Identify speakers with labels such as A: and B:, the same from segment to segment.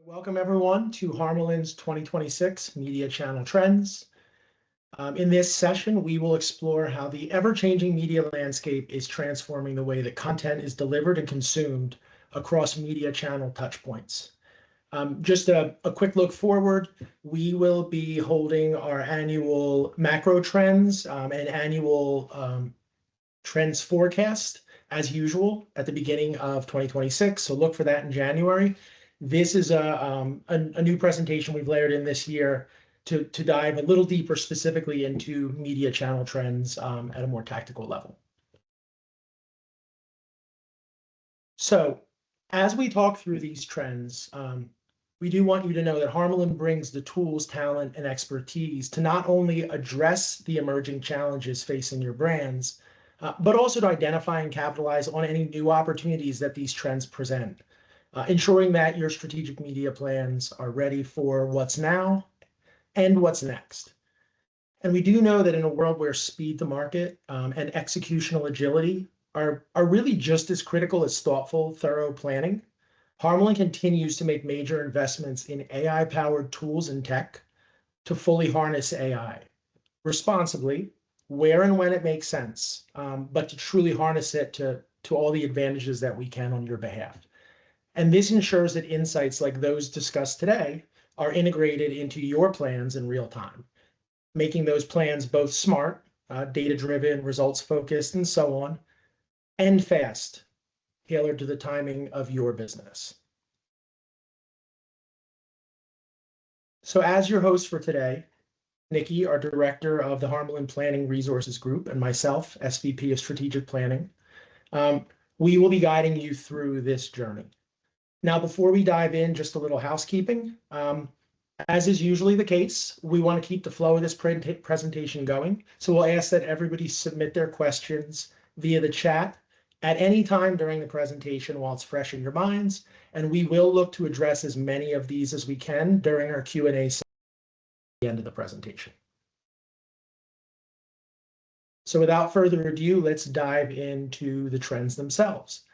A: Welcome everyone to Harmalin's 2026 Media Channel Trends. In this session, we will explore how the ever-changing media landscape is transforming the way that content is delivered and consumed across media channel touchpoints. Just a quick look forward, we will be holding our annual macro trends and annual trends forecast as usual at the beginning of 2026. So look for that in January. This is a new presentation we've layered in this year to dive a little deeper specifically into media channel trends at a more tactical level. So as we talk through these trends, we do want you to know that Harmalin brings the tools, talent, and expertise to not only address the emerging challenges facing your brands, but also to identify and capitalize on any new opportunities that these trends present. Ensuring that your strategic media plans are ready for what's now and what's next. And we do know that in a world where speed to market and executional agility are really just as critical as thoughtful, thorough planning, Harmalin continues to make major investments in AI-powered tools and tech to fully harness AI responsibly, where and when it makes sense, but to truly harness it to all the advantages that we can on your behalf. And this ensures that insights like those discussed today are integrated into your plans in real time, making those plans both smart, data-driven, results-focused, and so on, and fast, tailored to the timing of your business. So as your host for today, Nikki, our director of the Harmalin Planning Resources Group, and myself, SVP of Strategic Planning, we will be guiding you through this journey. Now, before we dive in, just a little housekeeping. As is usually the case, we want to keep the flow of this presentation going. So we'll ask that everybody submit their questions via the chat at any time during the presentation while it's fresh in your minds. And we will look to address as many of these as we can during our Q&A session at the end of the presentation. So without further ado, let's dive into the trends themselves.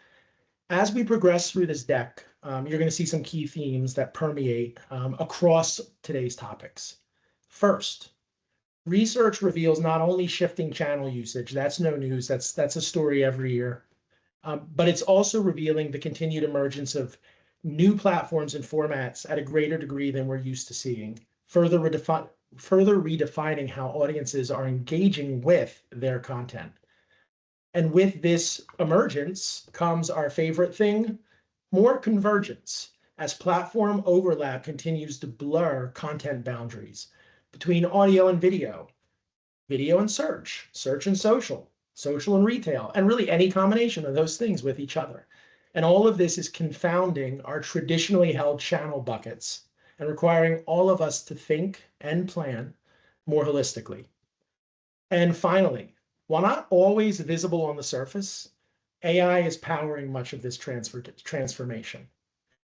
A: As we progress through this deck, you're going to see some key themes that permeate across today's topics. First, research reveals not only shifting channel usage, that's no news, that's a story every year, but it's also revealing the continued emergence of new platforms and formats at a greater degree than we're used to seeing, further redefining how audiences are engaging with their content. And with this emergence comes our favorite thing, more convergence, as platform overlap continues to blur content boundaries between audio and video and search, search and social, social and retail, and really any combination of those things with each other. And all of this is confounding our traditionally held channel buckets and requiring all of us to think and plan more holistically. And finally, while not always visible on the surface, AI is powering much of this transformation,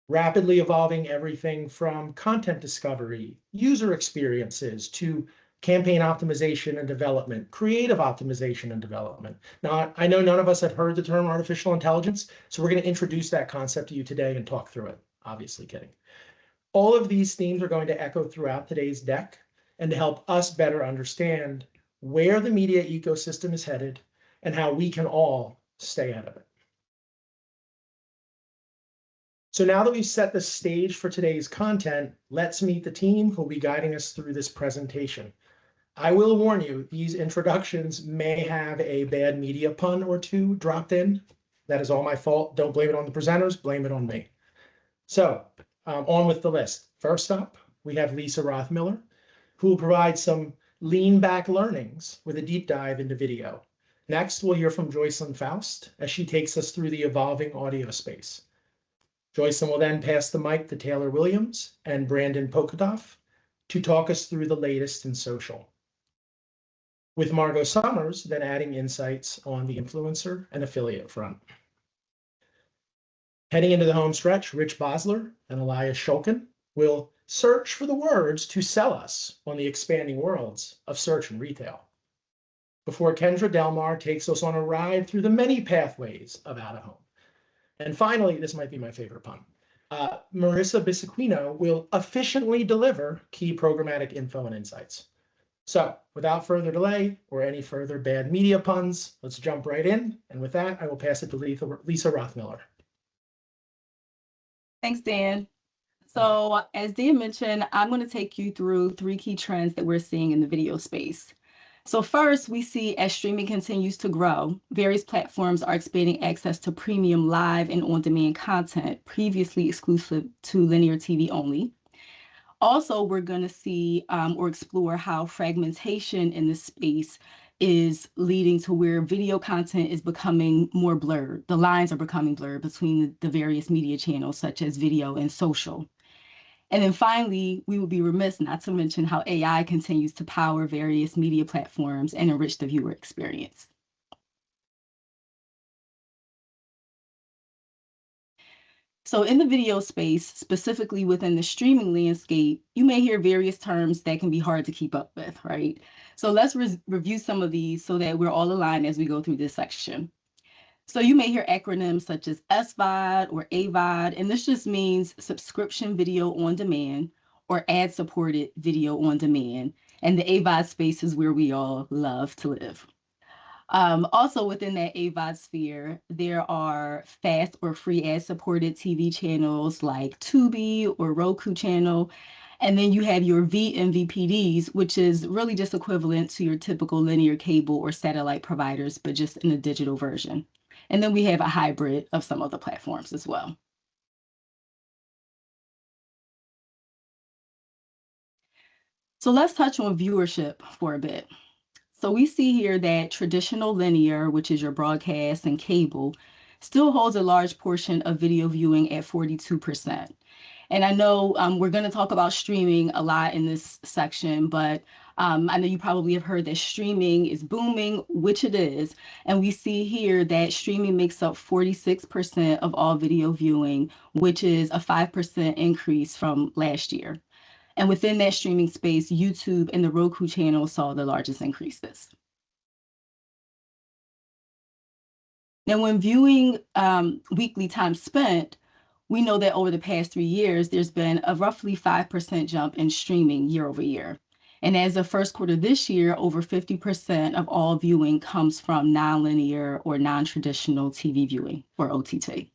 A: rapidly evolving everything from content discovery, user experiences, to campaign optimization and development, creative optimization and development. Now, I know none of us have heard the term artificial intelligence, so we're going to introduce that concept to you today and talk through it. Obviously kidding. All of these themes are going to echo throughout today's deck and to help us better understand where the media ecosystem is headed and how we can all stay ahead of it. So now that we've set the stage for today's content, let's meet the team who will be guiding us through this presentation. I will warn you, these introductions may have a bad media pun or two dropped in. That is all my fault. Don't blame it on the presenters, blame it on me. So on with the list. First up, we have Lisa Rothmiller, who will provide some lean back learnings with a deep dive into video. Next, we'll hear from Joycelyn Faust as she takes us through the evolving audio space. Joycelyn will then pass the mic to Taylor Williams and Brandon Pokodoff to talk us through the latest in social, with Margot Summers then adding insights on the influencer and affiliate front. Heading into the home stretch, Rich Bosler and Elias Shulkin will search for the words to sell us on the expanding worlds of search and retail, before Kendra Delmar takes us on a ride through the many pathways of out-of-home. And finally, this might be my favorite pun, Marissa Bisaquino will efficiently deliver key programmatic info and insights. So without further delay or any further bad media puns, let's jump right in. And with that, I will pass it to Lisa Rothmiller.
B: Thanks, Dan. So as Dan mentioned, I'm going to take you through 3 key trends that we're seeing in the video space. So first, we see as streaming continues to grow, various platforms are expanding access to premium live and on-demand content previously exclusive to linear TV only. Also, we're going to see or explore how fragmentation in this space is leading to where video content is becoming more blurred. The lines are becoming blurred between the various media channels, such as video and social. And then finally, we would be remiss not to mention how AI continues to power various media platforms and enrich the viewer experience. So in the video space, specifically within the streaming landscape, you may hear various terms that can be hard to keep up with, right? So let's review some of these so that we're all aligned as we go through this section. So you may hear acronyms such as SVOD or AVOD, and this just means subscription video on demand or ad-supported video on demand. And the AVOD space is where we all love to live. Also within that AVOD sphere, there are fast or free ad-supported TV channels like Tubi or Roku channel. And then you have your vMVPDs, which is really just equivalent to your typical linear cable or satellite providers, but just in a digital version. And then we have a hybrid of some of the platforms as well. So let's touch on viewership for a bit. So we see here that traditional linear, which is your broadcast and cable, still holds a large portion of video viewing at 42%. And I know we're going to talk about streaming a lot in this section, but I know you probably have heard that streaming is booming, which it is. And we see here that streaming makes up 46% of all video viewing, which is a 5% increase from last year. And within that streaming space, YouTube and the Roku channel saw the largest increases. Now, when viewing weekly time spent, we know that over the past 3 years, there's been a roughly 5% jump in streaming year over year. And as of first quarter this year, over 50% of all viewing comes from nonlinear or non-traditional TV viewing or OTT.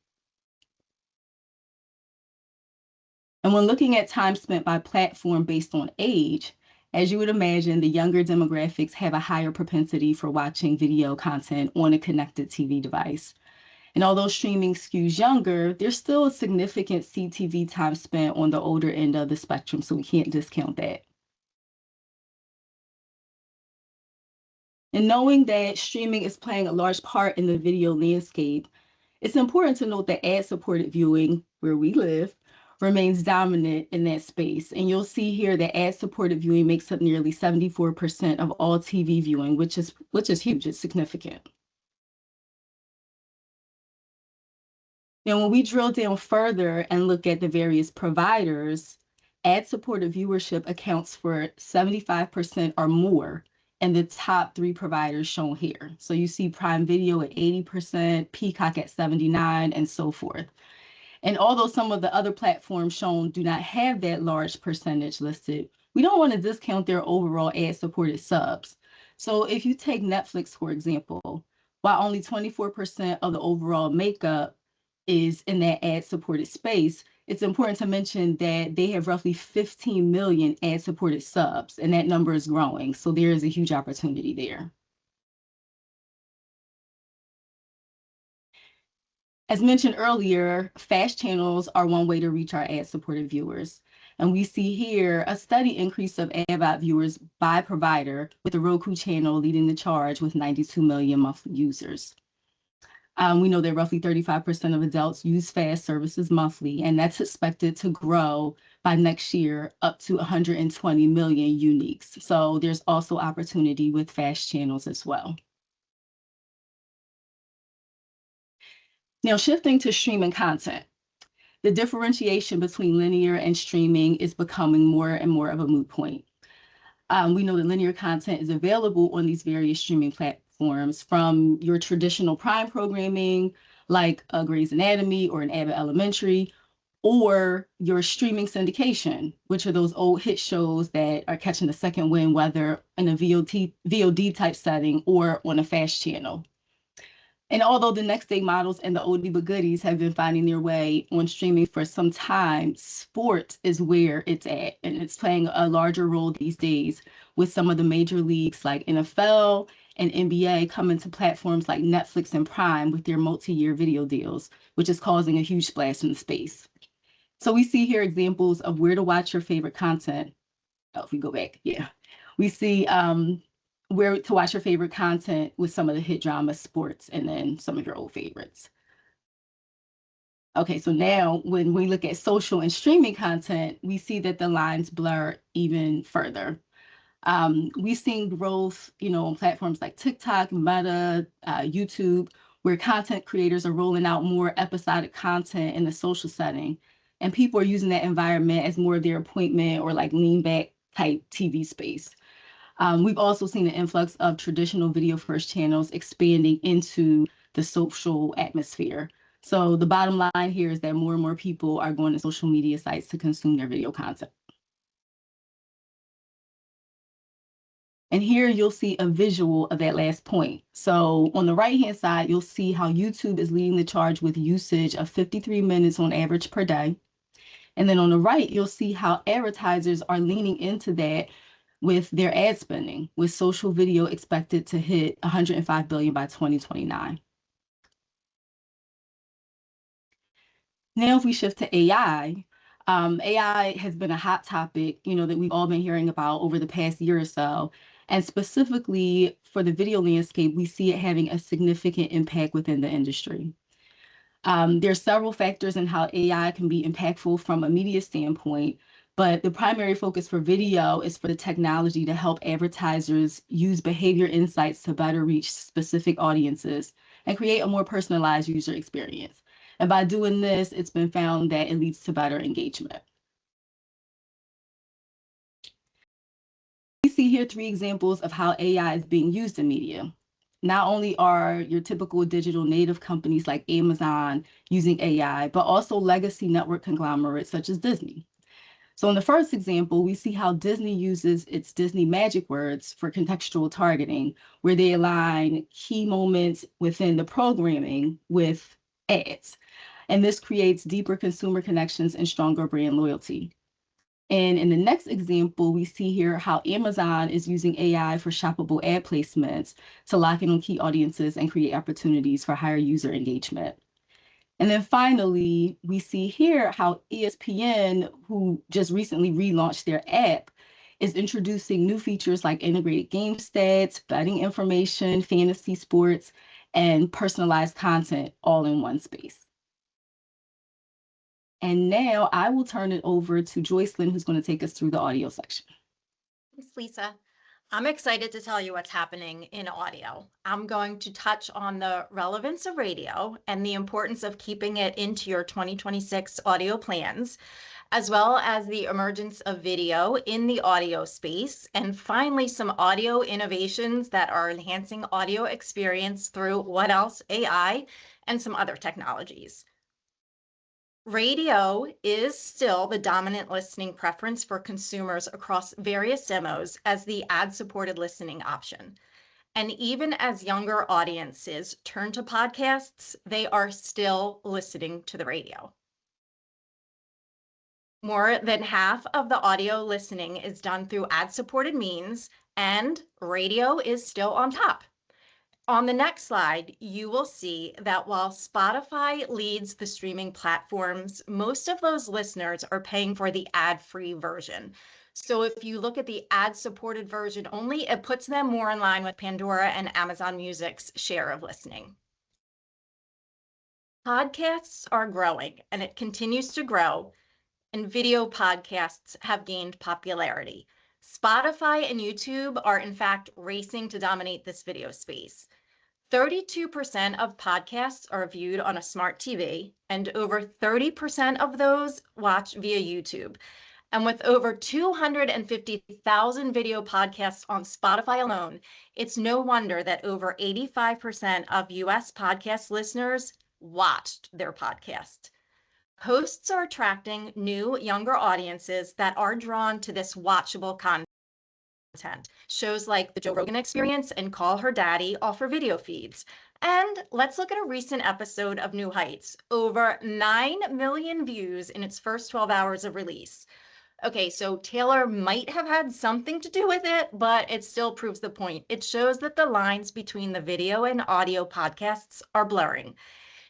B: And when looking at time spent by platform based on age, as you would imagine, the younger demographics have a higher propensity for watching video content on a connected TV device. And although streaming skews younger, there's still a significant CTV time spent on the older end of the spectrum, so we can't discount that. And knowing that streaming is playing a large part in the video landscape, it's important to note that ad-supported viewing, where we live, remains dominant in that space. And you'll see here that ad-supported viewing makes up nearly 74% of all TV viewing, which is huge, it's significant. Now, when we drill down further and look at the various providers, ad-supported viewership accounts for 75% or more in the top 3 providers shown here. So you see Prime Video at 80%, Peacock at 79%, and so forth. And although some of the other platforms shown do not have that large percentage listed, we don't want to discount their overall ad-supported subs. So if you take Netflix, for example, while only 24% of the overall makeup is in that ad-supported space, it's important to mention that they have roughly 15 million ad-supported subs, and that number is growing. So there is a huge opportunity there. As mentioned earlier, fast channels are one way to reach our ad-supported viewers. And we see here a steady increase of AVOD viewers by provider, with the Roku channel leading the charge with 92 million monthly users. We know that roughly 35% of adults use fast services monthly, and that's expected to grow by next year up to 120 million uniques. So there's also opportunity with fast channels as well. Now, shifting to streaming content, the differentiation between linear and streaming is becoming more and more of a moot point. We know that linear content is available on these various streaming platforms, from your traditional prime programming, like Grey's Anatomy or an Abbott Elementary, or your streaming syndication, which are those old hit shows that are catching the second wind, whether in a VOD type setting or on a fast channel. And although the next day models and the oldie but goodies have been finding their way on streaming for some time, sports is where it's at. And it's playing a larger role these days with some of the major leagues like NFL and NBA coming to platforms like Netflix and Prime with their multi-year video deals, which is causing a huge splash in the space. So we see here examples of where to watch your favorite content. Oh, if we go back, yeah. We see where to watch your favorite content with some of the hit drama, sports, and then some of your old favorites. Okay, so now when we look at social and streaming content, we see that the lines blur even further. We've seen growth, on platforms like TikTok, Meta, YouTube, where content creators are rolling out more episodic content in the social setting. And people are using that environment as more of their appointment or like lean back type TV space. We've also seen an influx of traditional video first channels expanding into the social atmosphere. So the bottom line here is that more and more people are going to social media sites to consume their video content. And here you'll see a visual of that last point. So on the right-hand side, you'll see how YouTube is leading the charge with usage of 53 minutes on average per day. And then on the right, you'll see how advertisers are leaning into that with their ad spending, with social video expected to hit 105 billion by 2029. Now, if we shift to AI, AI has been a hot topic, that we've all been hearing about over the past year or so. And specifically for the video landscape, we see it having a significant impact within the industry. There are several factors in how AI can be impactful from a media standpoint, but the primary focus for video is for the technology to help advertisers use behavior insights to better reach specific audiences and create a more personalized user experience. And by doing this, it's been found that it leads to better engagement. We see here 3 examples of how AI is being used in media. Not only are your typical digital native companies like Amazon using AI, but also legacy network conglomerates such as Disney. So in the first example, we see how Disney uses its Disney magic words for contextual targeting, where they align key moments within the programming with ads. And this creates deeper consumer connections and stronger brand loyalty. And in the next example, we see here how Amazon is using AI for shoppable ad placements to lock in on key audiences and create opportunities for higher user engagement. And then finally, we see here how ESPN, who just recently relaunched their app, is introducing new features like integrated game stats, betting information, fantasy sports, and personalized content all in one space. And now I will turn it over to Joycelyn, who's going to take us through the audio section.
C: Thanks, Lisa. I'm excited to tell you what's happening in audio. I'm going to touch on the relevance of radio and the importance of keeping it into your 2026 audio plans, as well as the emergence of video in the audio space, and finally some audio innovations that are enhancing audio experience through what else? AI and some other technologies. Radio is still the dominant listening preference for consumers across various demos as the ad-supported listening option. And even as younger audiences turn to podcasts, they are still listening to the radio. More than half of the audio listening is done through ad-supported means, and radio is still on top. On the next slide, you will see that while Spotify leads the streaming platforms, most of those listeners are paying for the ad-free version. So if you look at the ad-supported version only, it puts them more in line with Pandora and Amazon Music's share of listening. Podcasts are growing, and it continues to grow, and video podcasts have gained popularity. Spotify and YouTube are in fact racing to dominate this video space. 32% of podcasts are viewed on a smart TV, and over 30% of those watch via YouTube. And with over 250,000 video podcasts on Spotify alone, it's no wonder that over 85% of US podcast listeners watched their podcast. Hosts are attracting new, younger audiences that are drawn to this watchable content. Shows like The Joe Rogan Experience and Call Her Daddy offer video feeds. And let's look at a recent episode of New Heights, over 9 million views in its first 12 hours of release. Okay, so Taylor might have had something to do with it, but it still proves the point. It shows that the lines between the video and audio podcasts are blurring.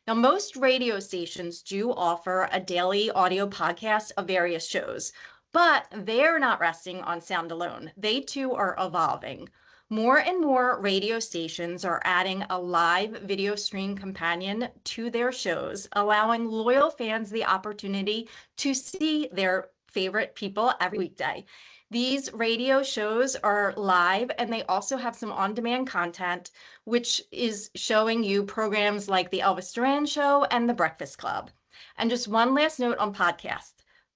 C: Now, most radio stations do offer a daily audio podcast of various shows, but they're not resting on sound alone. They too are evolving. More and more radio stations are adding a live video stream companion to their shows, allowing loyal fans the opportunity to see their favorite people every weekday. These radio shows are live and they also have some on-demand content, which is showing you programs like The Elvis Duran Show and The Breakfast Club. And just one last note on podcasts.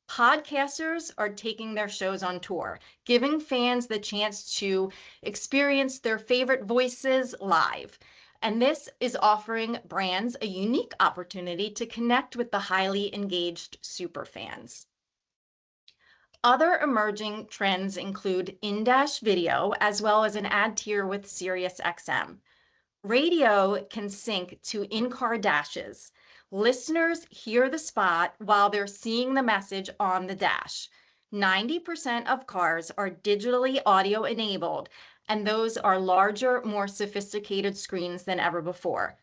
C: Podcasters are taking their shows on tour, giving fans the chance to experience their favorite voices live. And this is offering brands a unique opportunity to connect with the highly engaged superfans. Other emerging trends include in-dash video, as well as an ad tier with SiriusXM. Radio can sync to in-car dashes. Listeners hear the spot while they're seeing the message on the dash. 90% of cars are digitally audio enabled, and those are larger, more sophisticated screens than ever before.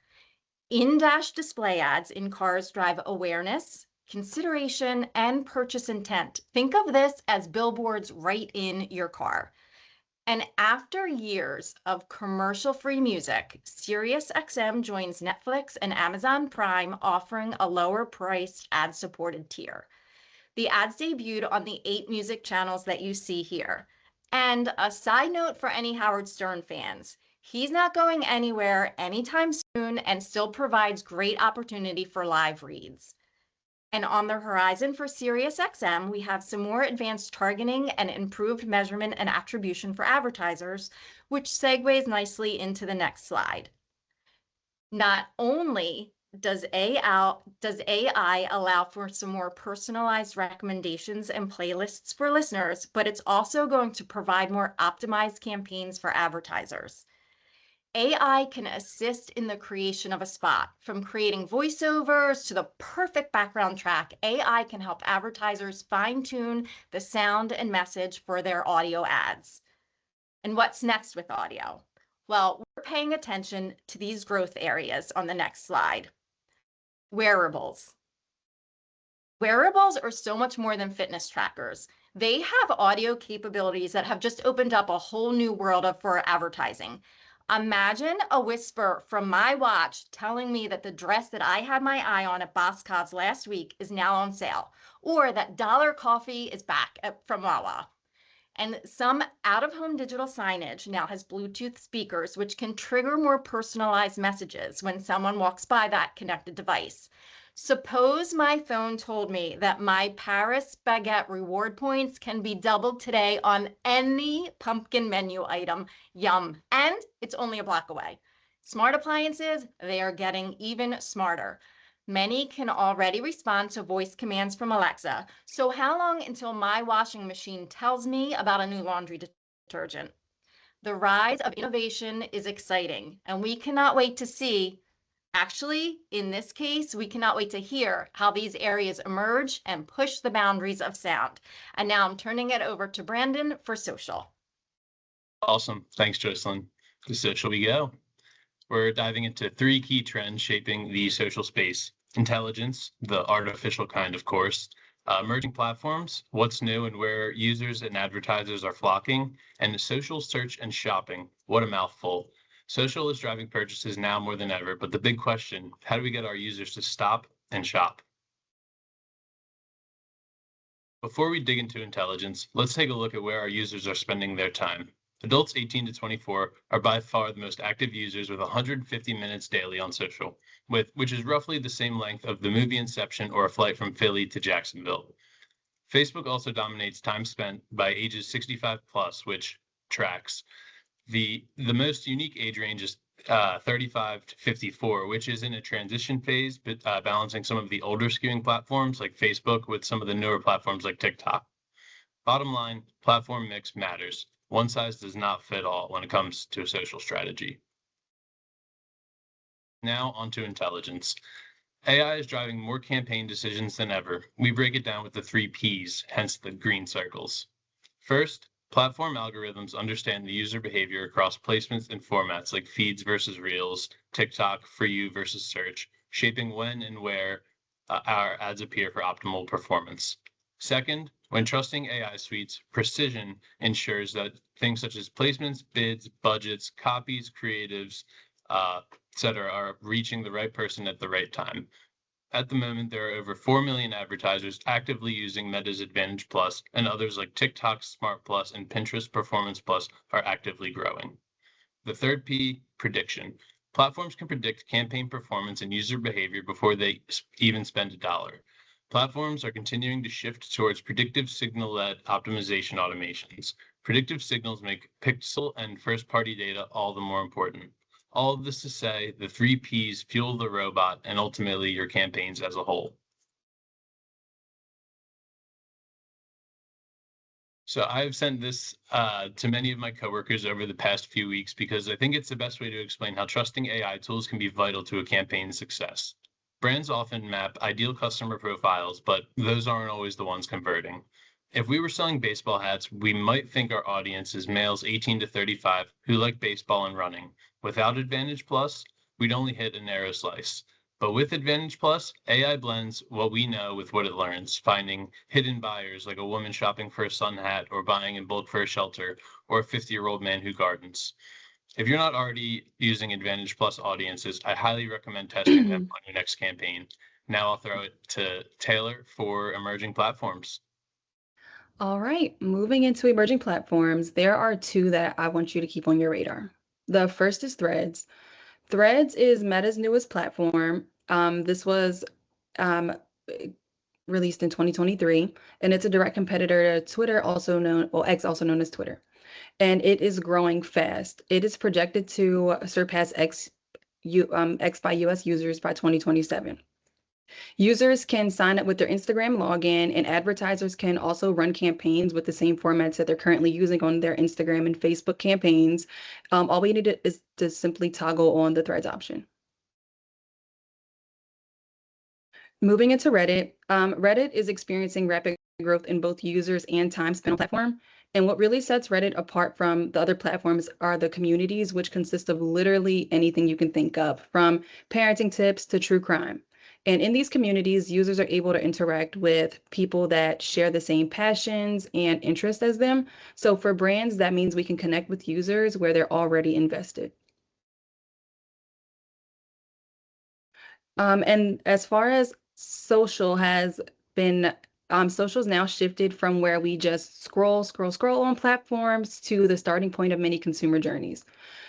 C: In-dash display ads in cars drive awareness, consideration, and purchase intent. Think of this as billboards right in your car. And after years of commercial-free music, SiriusXM joins Netflix and Amazon Prime, offering a lower-priced ad-supported tier. The ads debuted on the 8 music channels that you see here. And a side note for any Howard Stern fans, he's not going anywhere anytime soon and still provides great opportunity for live reads. And on the horizon for SiriusXM, we have some more advanced targeting and improved measurement and attribution for advertisers, which segues nicely into the next slide. Not only does AI allow for some more personalized recommendations and playlists for listeners, but it's also going to provide more optimized campaigns for advertisers. AI can assist in the creation of a spot. From creating voiceovers to the perfect background track, AI can help advertisers fine-tune the sound and message for their audio ads. And what's next with audio? Well, we're paying attention to these growth areas on the next slide. Wearables. Wearables are so much more than fitness trackers. They have audio capabilities that have just opened up a whole new world for advertising. Imagine a whisper from my watch telling me that the dress that I had my eye on at Boscov's last week is now on sale, or that Dollar Coffee is back from Wawa. And some out-of-home digital signage now has Bluetooth speakers, which can trigger more personalized messages when someone walks by that connected device. Suppose my phone told me that my Paris baguette reward points can be doubled today on any pumpkin menu item. Yum. And it's only a block away. Smart appliances, they are getting even smarter. Many can already respond to voice commands from Alexa. So how long until my washing machine tells me about a new laundry detergent? The rise of innovation is exciting, and we cannot wait to see. Actually, in this case, we cannot wait to hear how these areas emerge and push the boundaries of sound. And now I'm turning it over to Brandon for social.
D: Awesome. Thanks, Jocelyn. To social we go. We're diving into 3 key trends shaping the social space. Intelligence, the artificial kind, of course. Emerging platforms, what's new and where users and advertisers are flocking. And social search and shopping. What a mouthful. Social is driving purchases now more than ever, but the big question, how do we get our users to stop and shop? Before we dig into intelligence, let's take a look at where our users are spending their time. Adults 18 to 24 are by far the most active users with 150 minutes daily on social, which is roughly the same length of the movie Inception or a flight from Philly to Jacksonville. Facebook also dominates time spent by ages 65 plus, which tracks. The most unique age range is 35 to 54, which is in a transition phase, but balancing some of the older skewing platforms like Facebook with some of the newer platforms like TikTok. Bottom line, platform mix matters. One size does not fit all when it comes to a social strategy. Now onto intelligence. AI is driving more campaign decisions than ever. We break it down with the 3 Ps, hence the green circles. First, platform algorithms understand the user behavior across placements and formats like feeds versus reels, TikTok, For You versus search, shaping when and where our ads appear for optimal performance. Second, when trusting AI suites, precision ensures that things such as placements, bids, budgets, copies, creatives, etc., are reaching the right person at the right time. At the moment, there are over 4 million advertisers actively using Meta's Advantage Plus, and others like TikTok Smart Plus and Pinterest Performance Plus are actively growing. The third P, prediction. Platforms can predict campaign performance and user behavior before they even spend $1. Platforms are continuing to shift towards predictive signal-led optimization automations. Predictive signals make pixel and first-party data all the more important. All of this to say, the 3 Ps fuel the robot and ultimately your campaigns as a whole. So I've sent this to many of my coworkers over the past few weeks because I think it's the best way to explain how trusting AI tools can be vital to a campaign's success. Brands often map ideal customer profiles, but those aren't always the ones converting. If we were selling baseball hats, we might think our audience is males 18 to 35 who like baseball and running. Without Advantage Plus, we'd only hit a narrow slice. But with Advantage Plus, AI blends what we know with what it learns, finding hidden buyers like a woman shopping for a sun hat or buying in bulk for a shelter, or a 50-year-old man who gardens. If you're not already using Advantage Plus audiences, I highly recommend testing them on your next campaign. Now I'll throw it to Taylor for emerging platforms.
B: All right, moving into emerging platforms, there are 2 that I want you to keep on your radar. The first is Threads. Threads is Meta's newest platform. This was released in 2023, and it's a direct competitor to Twitter, X, also known as Twitter. And it is growing fast. It is projected to surpass X by US users by 2027. Users can sign up with their Instagram login, and advertisers can also run campaigns with the same formats that they're currently using on their Instagram and Facebook campaigns. All we need is to simply toggle on the Threads option. Moving into Reddit, Reddit is experiencing rapid growth in both users and time spent on the platform. And what really sets Reddit apart from the other platforms are the communities, which consist of literally anything you can think of, from parenting tips to true crime. And in these communities, users are able to interact with people that share the same passions and interests as them. So for brands, that means we can connect with users where they're already invested. And as far as social has been, social's now shifted from where we just scroll on platforms to the starting point of many consumer journeys.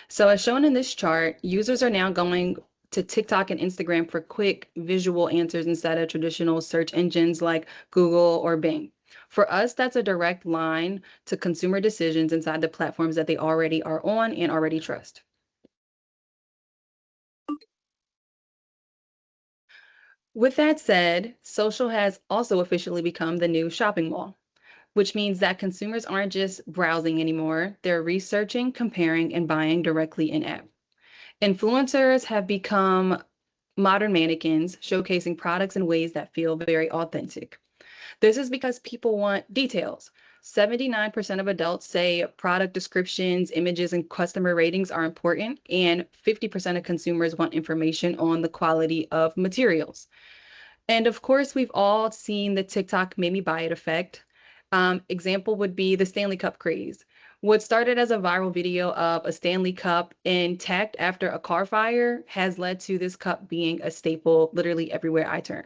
B: So as shown in this chart, users are now going to TikTok and Instagram for quick visual answers instead of traditional search engines like Google or Bing. For us, that's a direct line to consumer decisions inside the platforms that they already are on and already trust. With that said, social has also officially become the new shopping mall, which means that consumers aren't just browsing anymore. They're researching, comparing, and buying directly in-app. Influencers have become modern mannequins, showcasing products in ways that feel very authentic. This is because people want details. 79% of adults say product descriptions, images, and customer ratings are important, and 50% of consumers want information on the quality of materials. And of course, we've all seen the TikTok made me buy it effect. Example would be the Stanley Cup craze. What started as a viral video of a Stanley Cup intact after a car fire has led to this cup being a staple literally everywhere I turn.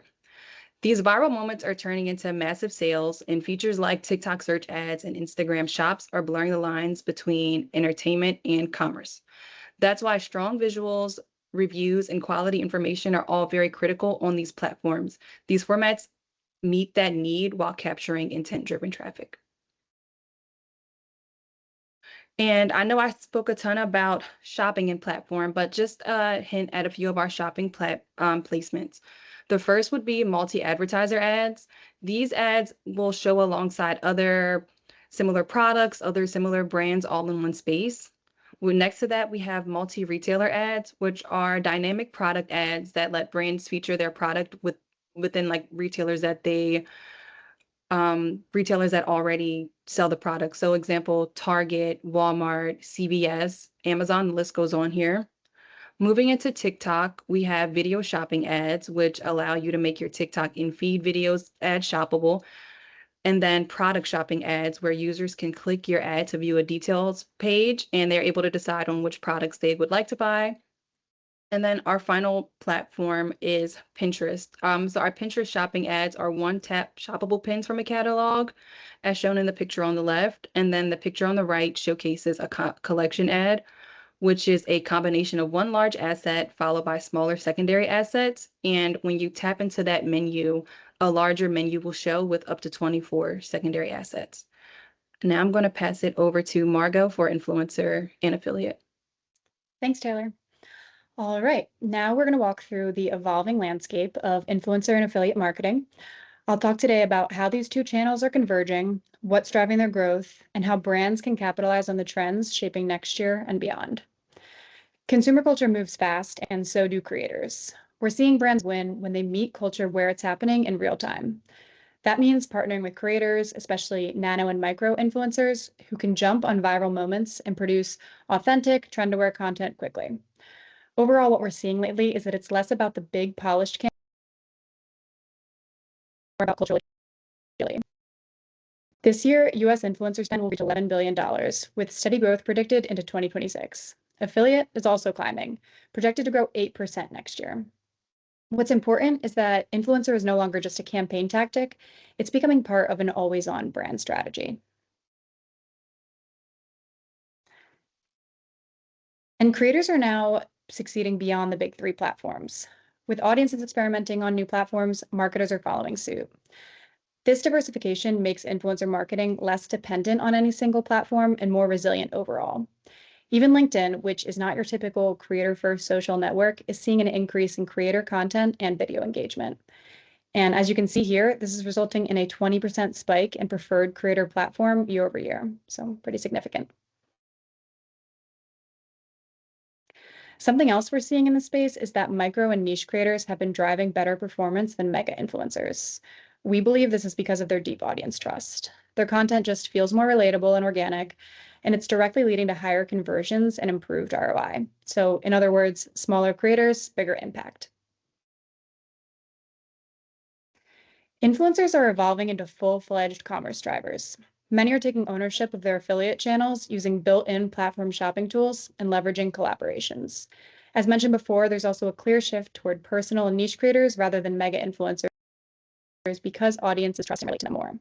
B: These viral moments are turning into massive sales, and features like TikTok search ads and Instagram shops are blurring the lines between entertainment and commerce. That's why strong visuals, reviews, and quality information are all very critical on these platforms. These formats meet that need while capturing intent-driven traffic. And I know I spoke a ton about shopping and platform, but just a hint at a few of our shopping placements. The first would be multi-advertiser ads. These ads will show alongside other similar products, other similar brands all in one space. Next to that, we have multi-retailer ads, which are dynamic product ads that let brands feature their product within like retailers that already sell the product. So example, Target, Walmart, CVS, Amazon, the list goes on here. Moving into TikTok, we have video shopping ads, which allow you to make your TikTok in-feed videos ad shoppable. And then product shopping ads, where users can click your ad to view a details page, and they're able to decide on which products they would like to buy. And then our final platform is Pinterest. So our Pinterest shopping ads are one-tap shoppable pins from a catalog, as shown in the picture on the left. And then the picture on the right showcases a collection ad, which is a combination of one large asset followed by smaller secondary assets. And when you tap into that menu, a larger menu will show with up to 24 secondary assets. Now I'm going to pass it over to Margot for influencer and affiliate.
E: Thanks, Taylor. All right, now we're going to walk through the evolving landscape of influencer and affiliate marketing. I'll talk today about how these two channels are converging, what's driving their growth, and how brands can capitalize on the trends shaping next year and beyond. Consumer culture moves fast, and so do creators. We're seeing brands win when they meet culture where it's happening in real time. That means partnering with creators, especially nano and micro influencers, who can jump on viral moments and produce authentic, trend-aware content quickly. Overall, what we're seeing lately is that it's less about the big polished campaign, more about cultural agility. This year, US influencer spend will reach $11 billion, with steady growth predicted into 2026. Affiliate is also climbing, projected to grow 8% next year. What's important is that influencer is no longer just a campaign tactic, it's becoming part of an always-on brand strategy. And creators are now succeeding beyond the big three platforms. With audiences experimenting on new platforms, marketers are following suit. This diversification makes influencer marketing less dependent on any single platform and more resilient overall. Even LinkedIn, which is not your typical creator-first social network, is seeing an increase in creator content and video engagement. And as you can see here, this is resulting in a 20% spike in preferred creator platform year over year, so pretty significant. Something else we're seeing in the space is that micro and niche creators have been driving better performance than mega influencers. We believe this is because of their deep audience trust. Their content just feels more relatable and organic, and it's directly leading to higher conversions and improved ROI. So in other words, smaller creators, bigger impact. Influencers are evolving into full-fledged commerce drivers. Many are taking ownership of their affiliate channels using built-in platform shopping tools and leveraging collaborations. As mentioned before, there's also a clear shift toward personal and niche creators rather than mega influencers because audiences trust and relate to them more.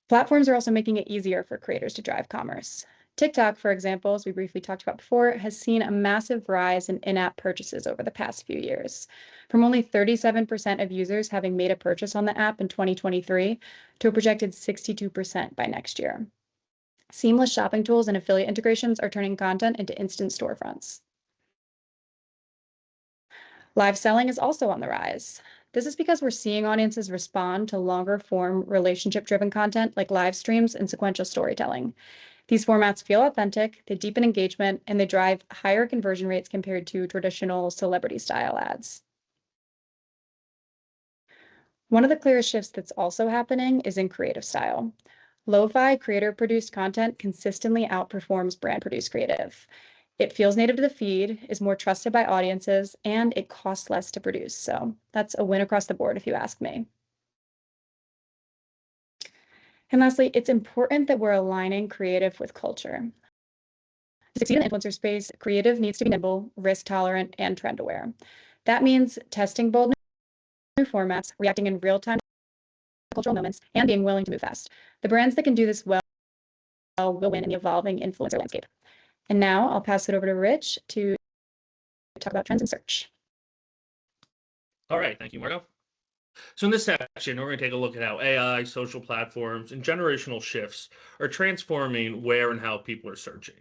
E: Platforms are also making it easier for creators to drive commerce. TikTok, for example, as we briefly talked about before, has seen a massive rise in in-app purchases over the past few years, from only 37% of users having made a purchase on the app in 2023 to a projected 62% by next year. Seamless shopping tools and affiliate integrations are turning content into instant storefronts. Live selling is also on the rise. This is because we're seeing audiences respond to longer form relationship-driven content like live streams and sequential storytelling. These formats feel authentic, they deepen engagement, and they drive higher conversion rates compared to traditional celebrity-style ads. One of the clearest shifts that's also happening is in creative style. Lo-fi creator-produced content consistently outperforms brand-produced creative. It feels native to the feed, is more trusted by audiences, and it costs less to produce. So that's a win across the board if you ask me. And lastly, it's important that we're aligning creative with culture. To succeed in the influencer space, creative needs to be nimble, risk-tolerant, and trend-aware. That means testing bold new formats, reacting in real time to cultural moments, and being willing to move fast. The brands that can do this well will win in the evolving influencer landscape. And now I'll pass it over to Rich to talk about trends in search.
F: All right, thank you, Margo. So in this section, we're going to take a look at how AI, social platforms, and generational shifts are transforming where and how people are searching.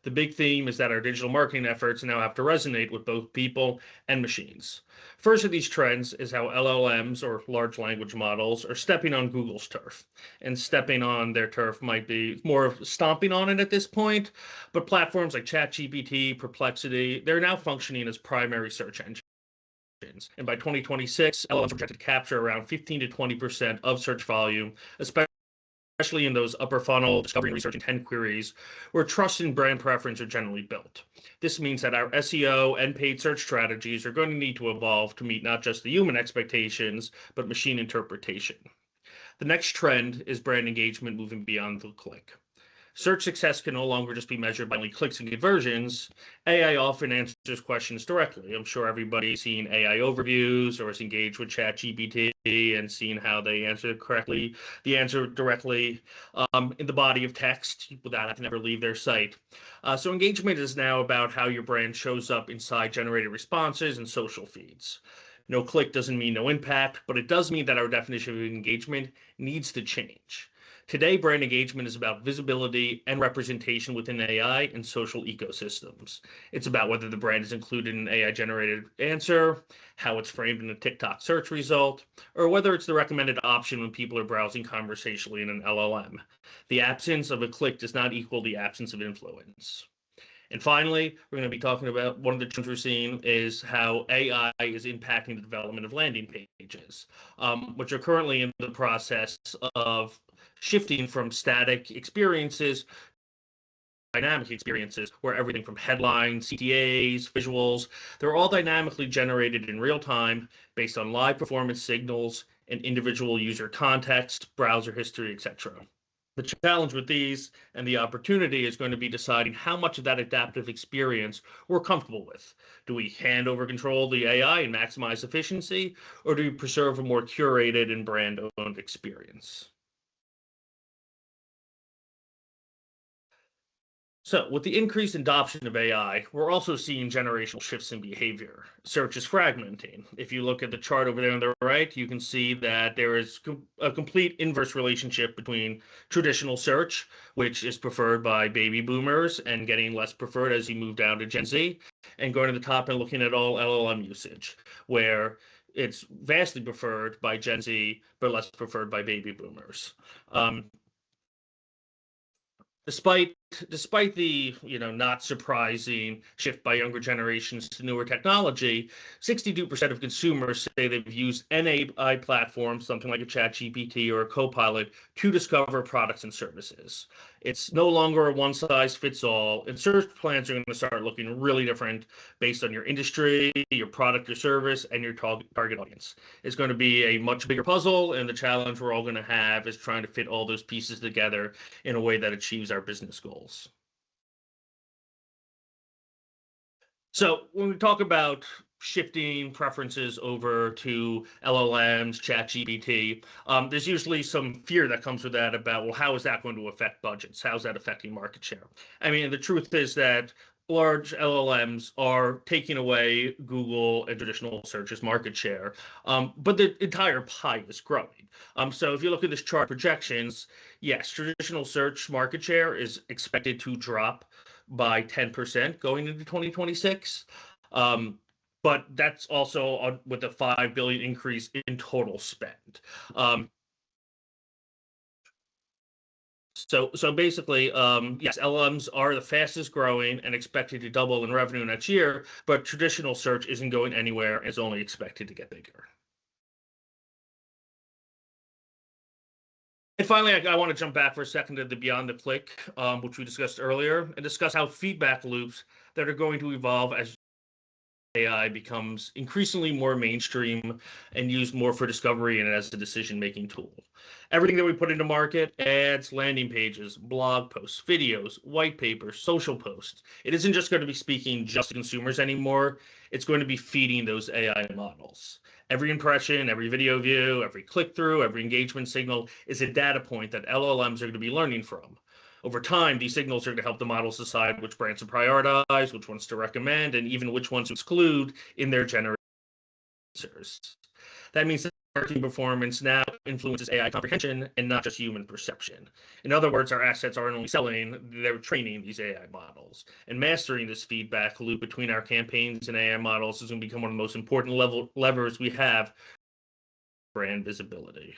F: The big theme is that our digital marketing efforts now have to resonate with both people and machines. First of these trends is how LLMs, or large language models, are stepping on Google's turf. And stepping on their turf might be more of stomping on it at this point, but platforms like ChatGPT, Perplexity, they're now functioning as primary search engines. And by 2026, LLMs are projected to capture around 15 to 20% of search volume, especially in those upper funnel discovery and research intent queries where trust and brand preference are generally built. This means that our SEO and paid search strategies are going to need to evolve to meet not just the human expectations, but machine interpretation. The next trend is brand engagement moving beyond the click. Search success can no longer just be measured by only clicks and conversions. AI often answers questions directly. I'm sure everybody's seen AI overviews or has engaged with ChatGPT and seen how they answer correctly, the answer directly in the body of text without having to ever leave their site. So engagement is now about how your brand shows up inside generated responses and social feeds. No click doesn't mean no impact, but it does mean that our definition of engagement needs to change. Today, brand engagement is about visibility and representation within AI and social ecosystems. It's about whether the brand is included in an AI-generated answer, how it's framed in a TikTok search result, or whether it's the recommended option when people are browsing conversationally in an LLM. The absence of a click does not equal the absence of influence. And finally, we're going to be talking about one of the trends we're seeing is how AI is impacting the development of landing pages, which are currently in the process of shifting from static experiences to dynamic experiences, where everything from headlines, CTAs, visuals, they're all dynamically generated in real time based on live performance signals and individual user context, browser history, etc. The challenge with these and the opportunity is going to be deciding how much of that adaptive experience we're comfortable with. Do we hand over control to the AI and maximize efficiency, or do we preserve a more curated and brand-owned experience? So with the increased adoption of AI, we're also seeing generational shifts in behavior. Search is fragmenting. If you look at the chart over there on the right, you can see that there is a complete inverse relationship between traditional search, which is preferred by baby boomers and getting less preferred as you move down to Gen Z, and going to the top and looking at all LLM usage, where it's vastly preferred by Gen Z, but less preferred by baby boomers. Despite the not surprising shift by younger generations to newer technology, 62% of consumers say they've used an AI platform, something like a ChatGPT or a Copilot, to discover products and services. It's no longer a one-size-fits-all, and search plans are going to start looking really different based on your industry, your product or service, and your target audience. It's going to be a much bigger puzzle, and the challenge we're all going to have is trying to fit all those pieces together in a way that achieves our business goals. So when we talk about shifting preferences over to LLMs, ChatGPT, there's usually some fear that comes with that about, well, how is that going to affect budgets? How's that affecting market share? I mean, the truth is that large LLMs are taking away Google and traditional search's market share, but the entire pie is growing. So if you look at this chart projections, yes, traditional search market share is expected to drop by 10% going into 2026. But that's also with a $5 billion increase in total spend. So basically, yes, LLMs are the fastest growing and expected to double in revenue next year, but traditional search isn't going anywhere and is only expected to get bigger. And finally, I want to jump back for a second to the beyond the click, which we discussed earlier, and discuss how feedback loops that are going to evolve as AI becomes increasingly more mainstream and used more for discovery and as a decision-making tool. Everything that we put into market, ads, landing pages, blog posts, videos, white papers, social posts, it isn't just going to be speaking just to consumers anymore. It's going to be feeding those AI models. Every impression, every video view, every click-through, every engagement signal is a data point that LLMs are going to be learning from. Over time, these signals are going to help the models decide which brands to prioritize, which ones to recommend, and even which ones to exclude in their generators. That means that marketing performance now influences AI comprehension and not just human perception. In other words, our assets aren't only selling, they're training these AI models. And mastering this feedback loop between our campaigns and AI models is going to become one of the most important levers we have for brand visibility.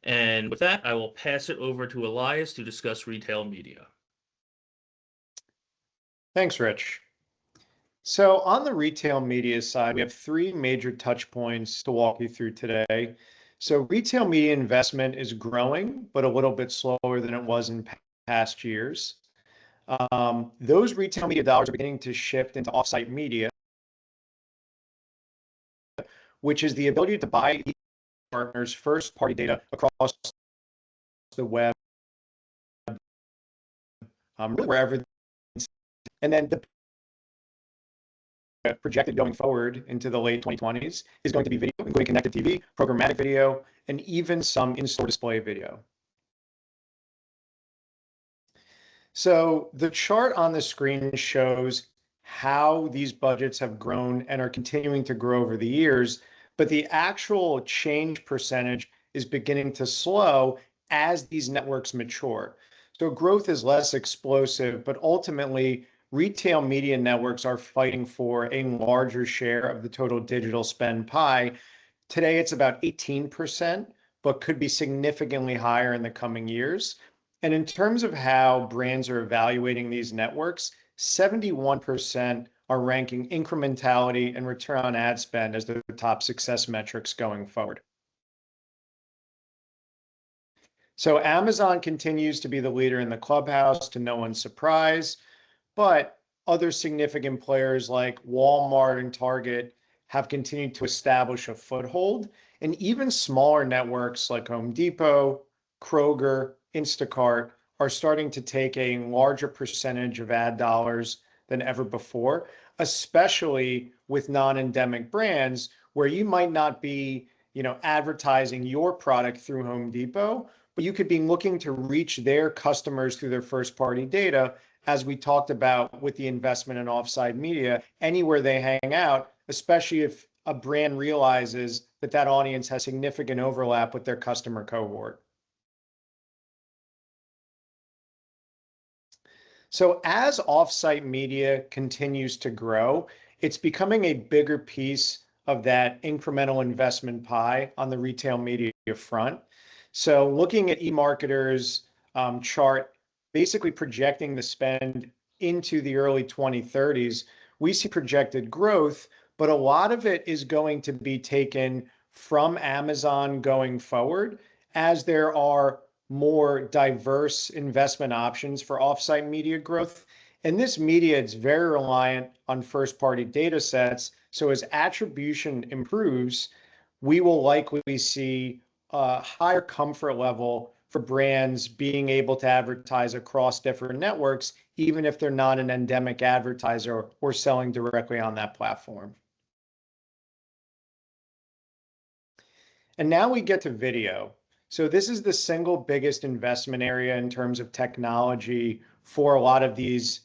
F: And with that, I will pass it over to Elias to discuss retail media.
G: Thanks, Rich. So on the retail media side, we have three major touch points to walk you through today. So retail media investment is growing, but a little bit slower than it was in past years. Those retail media dollars are beginning to shift into offsite media, which is the ability to buy partners' first-party data across the web, really wherever, and then the projected going forward into the late 2020s is going to be video, including connected TV, programmatic video, and even some in-store display video. So the chart on the screen shows how these budgets have grown and are continuing to grow over the years, but the actual change percentage is beginning to slow as these networks mature. So growth is less explosive, but ultimately retail media networks are fighting for a larger share of the total digital spend pie. Today, it's about 18%, but could be significantly higher in the coming years. And in terms of how brands are evaluating these networks, 71% are ranking incrementality and return on ad spend as their top success metrics going forward. So Amazon continues to be the leader in the clubhouse, to no one's surprise. But other significant players like Walmart and Target have continued to establish a foothold, and even smaller networks like Home Depot, Kroger, Instacart are starting to take a larger percentage of ad dollars than ever before, especially with non-endemic brands where you might not be, advertising your product through Home Depot, but you could be looking to reach their customers through their first-party data, as we talked about with the investment in offsite media, anywhere they hang out, especially if a brand realizes that that audience has significant overlap with their customer cohort. So as offsite media continues to grow, it's becoming a bigger piece of that incremental investment pie on the retail media front. So looking at eMarketer's chart, basically projecting the spend into the early 2030s, we see projected growth, but a lot of it is going to be taken from Amazon going forward, as there are more diverse investment options for offsite media growth. And this media is very reliant on first-party data sets. So as attribution improves, we will likely see a higher comfort level for brands being able to advertise across different networks, even if they're not an endemic advertiser or selling directly on that platform. And now we get to video. So this is the single biggest investment area in terms of technology for a lot of these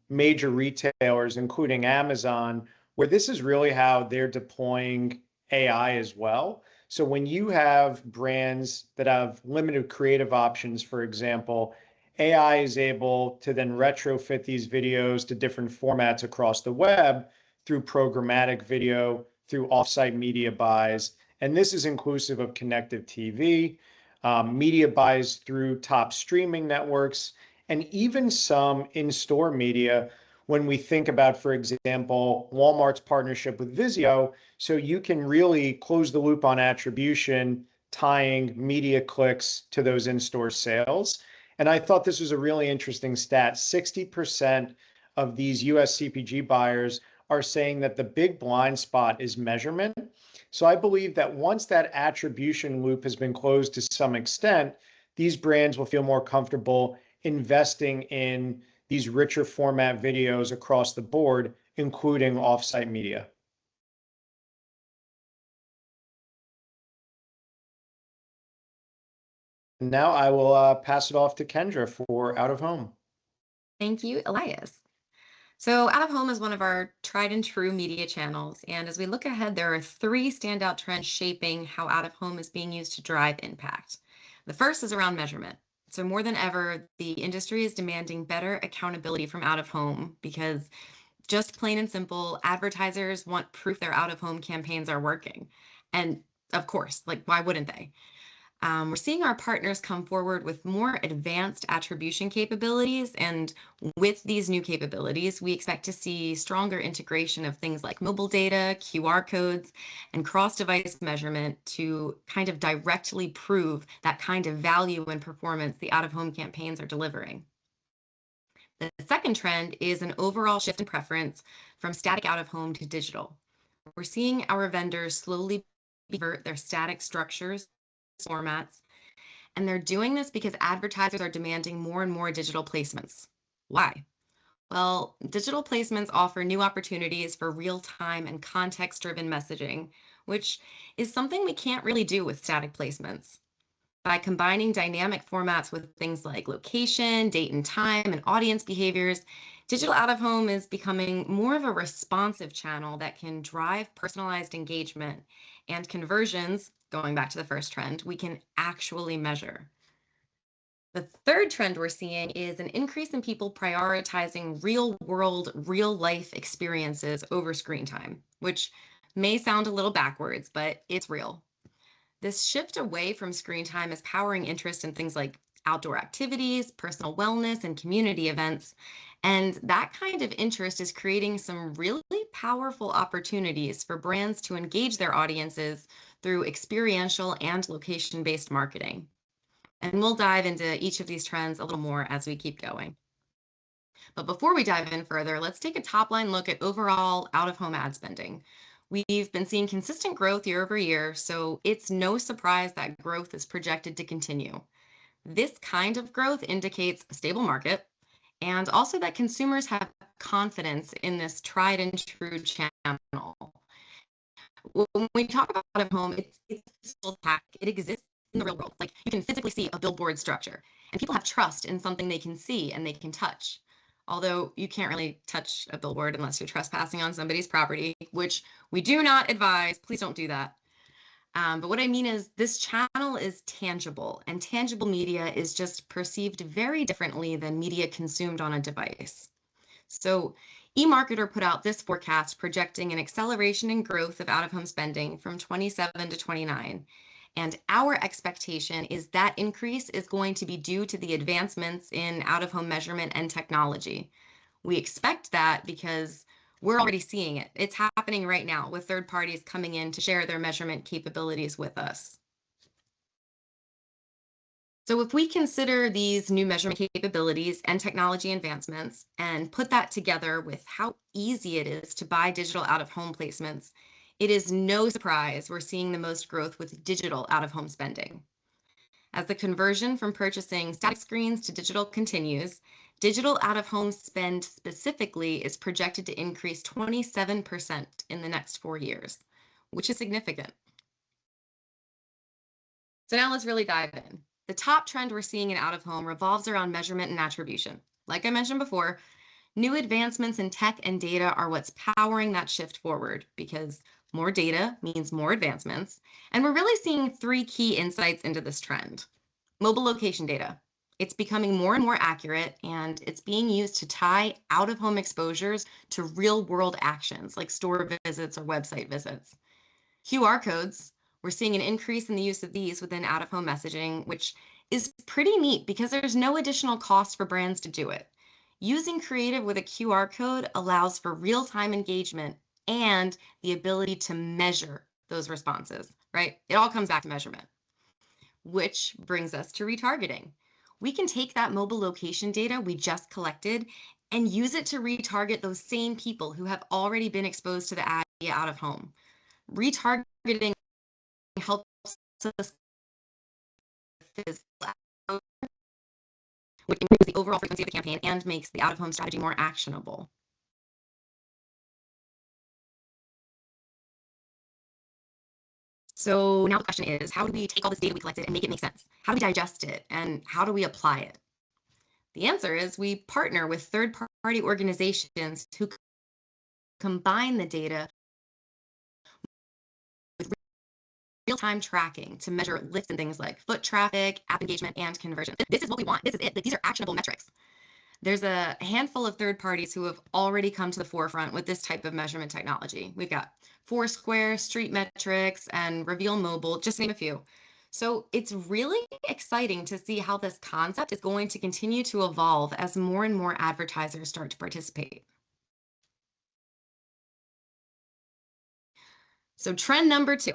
G: major retailers, including Amazon, where this is really how they're deploying AI as well. So when you have brands that have limited creative options, for example, AI is able to then retrofit these videos to different formats across the web through programmatic video, through offsite media buys. And this is inclusive of connected TV, media buys through top streaming networks, and even some in-store media when we think about, for example, Walmart's partnership with Vizio. So you can really close the loop on attribution, tying media clicks to those in-store sales. And I thought this was a really interesting stat. 60% of these US CPG buyers are saying that the big blind spot is measurement. So I believe that once that attribution loop has been closed to some extent, these brands will feel more comfortable investing in these richer format videos across the board, including offsite media. Now I will pass it off to Kendra for out of home.
H: Thank you, Elias. So out of home is one of our tried and true media channels. And as we look ahead, there are 3 standout trends shaping how out of home is being used to drive impact. The first is around measurement. So more than ever, the industry is demanding better accountability from out of home because just plain and simple, advertisers want proof their out of home campaigns are working. And of course, like, why wouldn't they? We're seeing our partners come forward with more advanced attribution capabilities. And with these new capabilities, we expect to see stronger integration of things like mobile data, QR codes, and cross-device measurement to kind of directly prove that kind of value and performance the out-of-home campaigns are delivering. The second trend is an overall shift in preference from static out-of-home to digital. We're seeing our vendors slowly convert their static structures formats, and they're doing this because advertisers are demanding more and more digital placements. Why? Well, digital placements offer new opportunities for real-time and context-driven messaging, which is something we can't really do with static placements. By combining dynamic formats with things like location, date and time, and audience behaviors, digital out-of-home is becoming more of a responsive channel that can drive personalized engagement and conversions. Going back to the first trend, we can actually measure. The third trend we're seeing is an increase in people prioritizing real-world, real-life experiences over screen time, which may sound a little backwards, but it's real. This shift away from screen time is powering interest in things like outdoor activities, personal wellness, and community events. And that kind of interest is creating some really powerful opportunities for brands to engage their audiences through experiential and location-based marketing. And we'll dive into each of these trends a little more as we keep going. But before we dive in further, let's take a top-line look at overall out-of-home ad spending. We've been seeing consistent growth year over year, so it's no surprise that growth is projected to continue. This kind of growth indicates a stable market and also that consumers have confidence in this tried and true channel. When we talk about out of home, it's still tactic. It exists in the real world. Like, you can physically see a billboard structure, and people have trust in something they can see and they can touch. Although you can't really touch a billboard unless you're trespassing on somebody's property, which we do not advise. Please don't do that. But what I mean is this channel is tangible, and tangible media is just perceived very differently than media consumed on a device. So eMarketer put out this forecast projecting an acceleration in growth of out-of-home spending from 27 to 29. And our expectation is that increase is going to be due to the advancements in out-of-home measurement and technology. We expect that because we're already seeing it. It's happening right now with third parties coming in to share their measurement capabilities with us. So if we consider these new measurement capabilities and technology advancements and put that together with how easy it is to buy digital out-of-home placements, it is no surprise we're seeing the most growth with digital out-of-home spending. As the conversion from purchasing static screens to digital continues, digital out-of-home spend specifically is projected to increase 27% in the next 4 years, which is significant. So now let's really dive in. The top trend we're seeing in out-of-home revolves around measurement and attribution. Like I mentioned before, new advancements in tech and data are what's powering that shift forward because more data means more advancements. And we're really seeing 3 key insights into this trend. Mobile location data. It's becoming more and more accurate, and it's being used to tie out-of-home exposures to real-world actions like store visits or website visits. QR codes. We're seeing an increase in the use of these within out-of-home messaging, which is pretty neat because there's no additional cost for brands to do it. Using creative with a QR code allows for real-time engagement and the ability to measure those responses, right? It all comes back to measurement, which brings us to retargeting. We can take that mobile location data we just collected and use it to retarget those same people who have already been exposed to the ad out of home. Retargeting helps us which improves the overall frequency of the campaign and makes the out-of-home strategy more actionable. So now the question is, how do we take all this data we collected and make it make sense? How do we digest it and how do we apply it? The answer is we partner with third-party third-party organizations who combine the data with real-time tracking to measure lifts and things like foot traffic, app engagement, and conversion. This is what we want. This is it. Like, these are actionable metrics. There's a handful of third parties who have already come to the forefront with this type of measurement technology. We've got Foursquare, Street Metrics, and Reveal Mobile, just to name a few. So it's really exciting to see how this concept is going to continue to evolve as more and more advertisers start to participate. So trend number 2,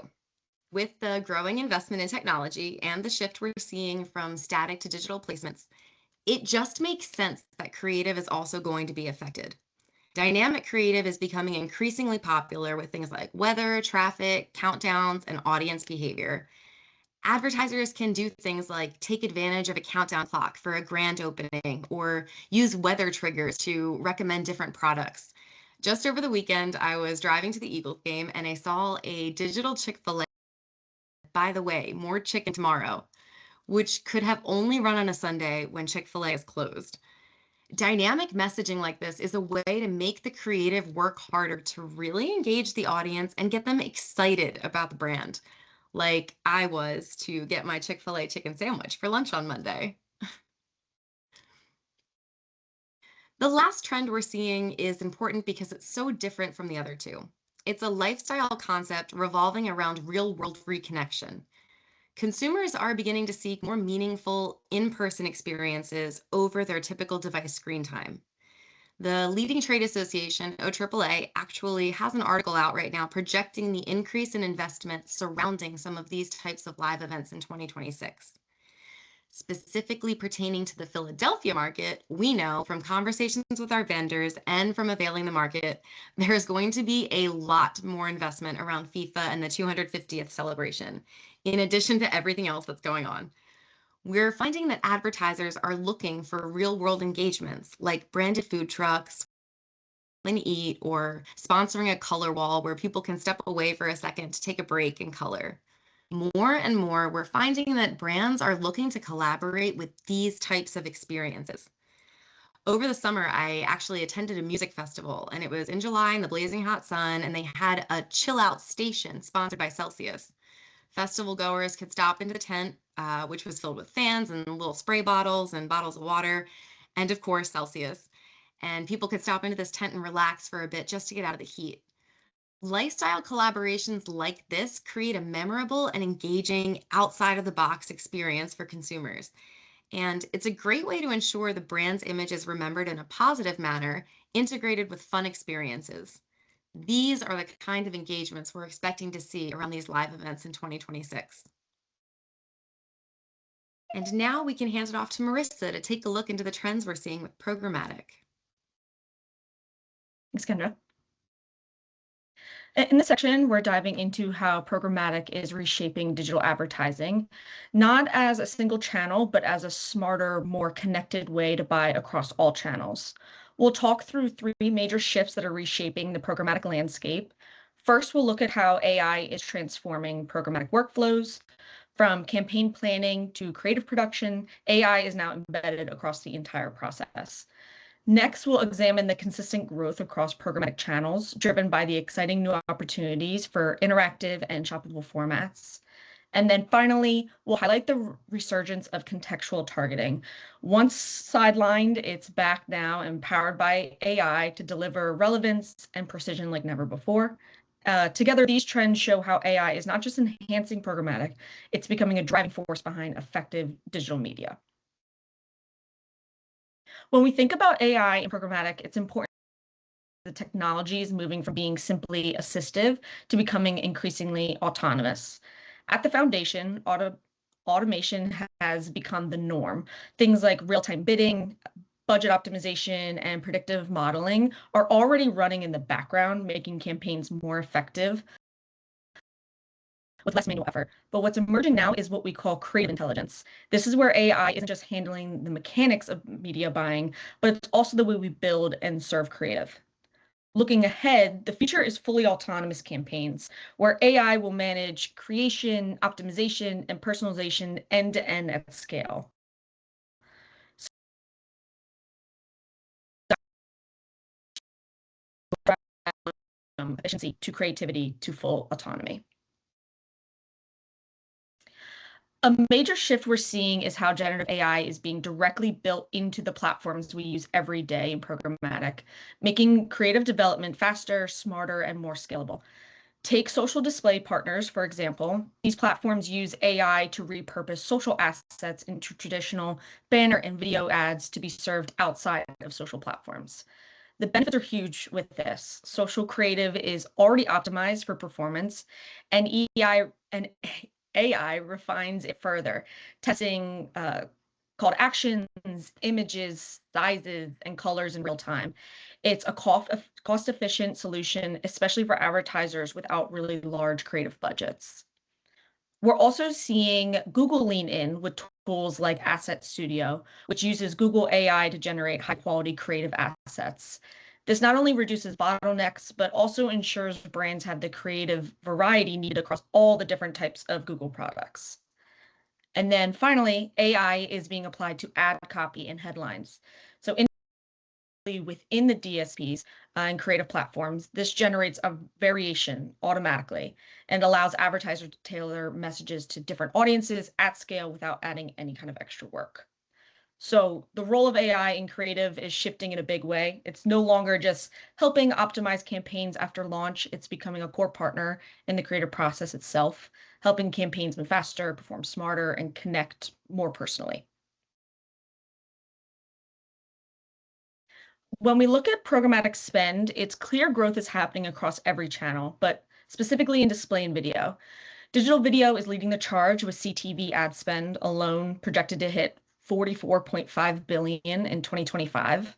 H: with the growing investment in technology and the shift we're seeing from static to digital placements, it just makes sense that creative is also going to be affected. Dynamic creative is becoming increasingly popular with things like weather, traffic, countdowns, and audience behavior. Advertisers can do things like take advantage of a countdown clock for a grand opening or use weather triggers to recommend different products. Just over the weekend, I was driving to the Eagles game and I saw a digital Chick-fil-A, by the way, more chicken tomorrow, which could have only run on a Sunday when Chick-fil-A is closed. Dynamic messaging like this is a way to make the creative work harder to really engage the audience and get them excited about the brand, like I was to get my Chick-fil-A chicken sandwich for lunch on Monday. The last trend we're seeing is important because it's so different from the other two. It's a lifestyle concept revolving around real-world reconnection. Consumers are beginning to seek more meaningful in-person experiences over their typical device screen time. The leading trade association, OAAA, actually has an article out right now projecting the increase in investment surrounding some of these types of live events in 2026. Specifically pertaining to the Philadelphia market, we know from conversations with our vendors and from availing the market, there is going to be a lot more investment around FIFA and the 250th celebration, in addition to everything else that's going on. We're finding that advertisers are looking for real-world engagements like branded food trucks and eat, or sponsoring a color wall where people can step away for a second to take a break and color. More and more, we're finding that brands are looking to collaborate with these types of experiences. Over the summer, I actually attended a music festival, and it was in July in the blazing hot sun, and they had a chill out station sponsored by Celsius. Festival goers could stop into the tent, which was filled with fans and little spray bottles and bottles of water, and of course, Celsius. And people could stop into this tent and relax for a bit just to get out of the heat. Lifestyle collaborations like this create a memorable and engaging outside of the box experience for consumers. And it's a great way to ensure the brand's image is remembered in a positive manner, integrated with fun experiences. These are the kind of engagements we're expecting to see around these live events in 2026. And now we can hand it off to Marissa to take a look into the trends we're seeing with programmatic.
E: Thanks, Kendra. In this section, we're diving into how programmatic is reshaping digital advertising, not as a single channel, but as a smarter, more connected way to buy across all channels. We'll talk through 3 major shifts that are reshaping the programmatic landscape. First, we'll look at how AI is transforming programmatic workflows. From campaign planning to creative production, AI is now embedded across the entire process. Next, we'll examine the consistent growth across programmatic channels, driven by the exciting new opportunities for interactive and shoppable formats. And then finally, we'll highlight the resurgence of contextual targeting. Once sidelined, it's back now and powered by AI to deliver relevance and precision like never before. Together, these trends show how AI is not just enhancing programmatic, it's becoming a driving force behind effective digital media. When we think about AI and programmatic, it's important the technology is moving from being simply assistive to becoming increasingly autonomous. At the foundation, automation has become the norm. Things like real-time bidding, budget optimization, and predictive modeling are already running in the background, making campaigns more effective with less manual effort. But what's emerging now is what we call creative intelligence. This is where AI isn't just handling the mechanics of media buying, but it's also the way we build and serve creative. Looking ahead, the future is fully autonomous campaigns, where AI will manage creation, optimization, and personalization end-to-end at scale.
I: efficiency to creativity to full autonomy. A major shift we're seeing is how generative AI is being directly built into the platforms we use every day in Programmatic, making creative development faster, smarter, and more scalable. Take social display partners, for example. These platforms use AI to repurpose social assets into traditional banner and video ads to be served outside of social platforms. The benefits are huge with this. Social creative is already optimized for performance, and AI refines it further, testing call to actions, images, sizes, and colors in real time. It's a cost-efficient solution, especially for advertisers without really large creative budgets. We're also seeing Google lean in with tools like Asset Studio, which uses Google AI to generate high-quality creative assets. This not only reduces bottlenecks, but also ensures brands have the creative variety needed across all the different types of Google products. And then finally, AI is being applied to ad copy and headlines. So within the DSPs and creative platforms, this generates a variation automatically and allows advertisers to tailor messages to different audiences at scale without adding any kind of extra work. So the role of AI in creative is shifting in a big way. It's no longer just helping optimize campaigns after launch. It's becoming a core partner in the creative process itself, helping campaigns move faster, perform smarter, and connect more personally. When we look at programmatic spend, it's clear growth is happening across every channel, but specifically in display and video. Digital video is leading the charge with CTV ad spend alone projected to hit $44.5 billion in 2025.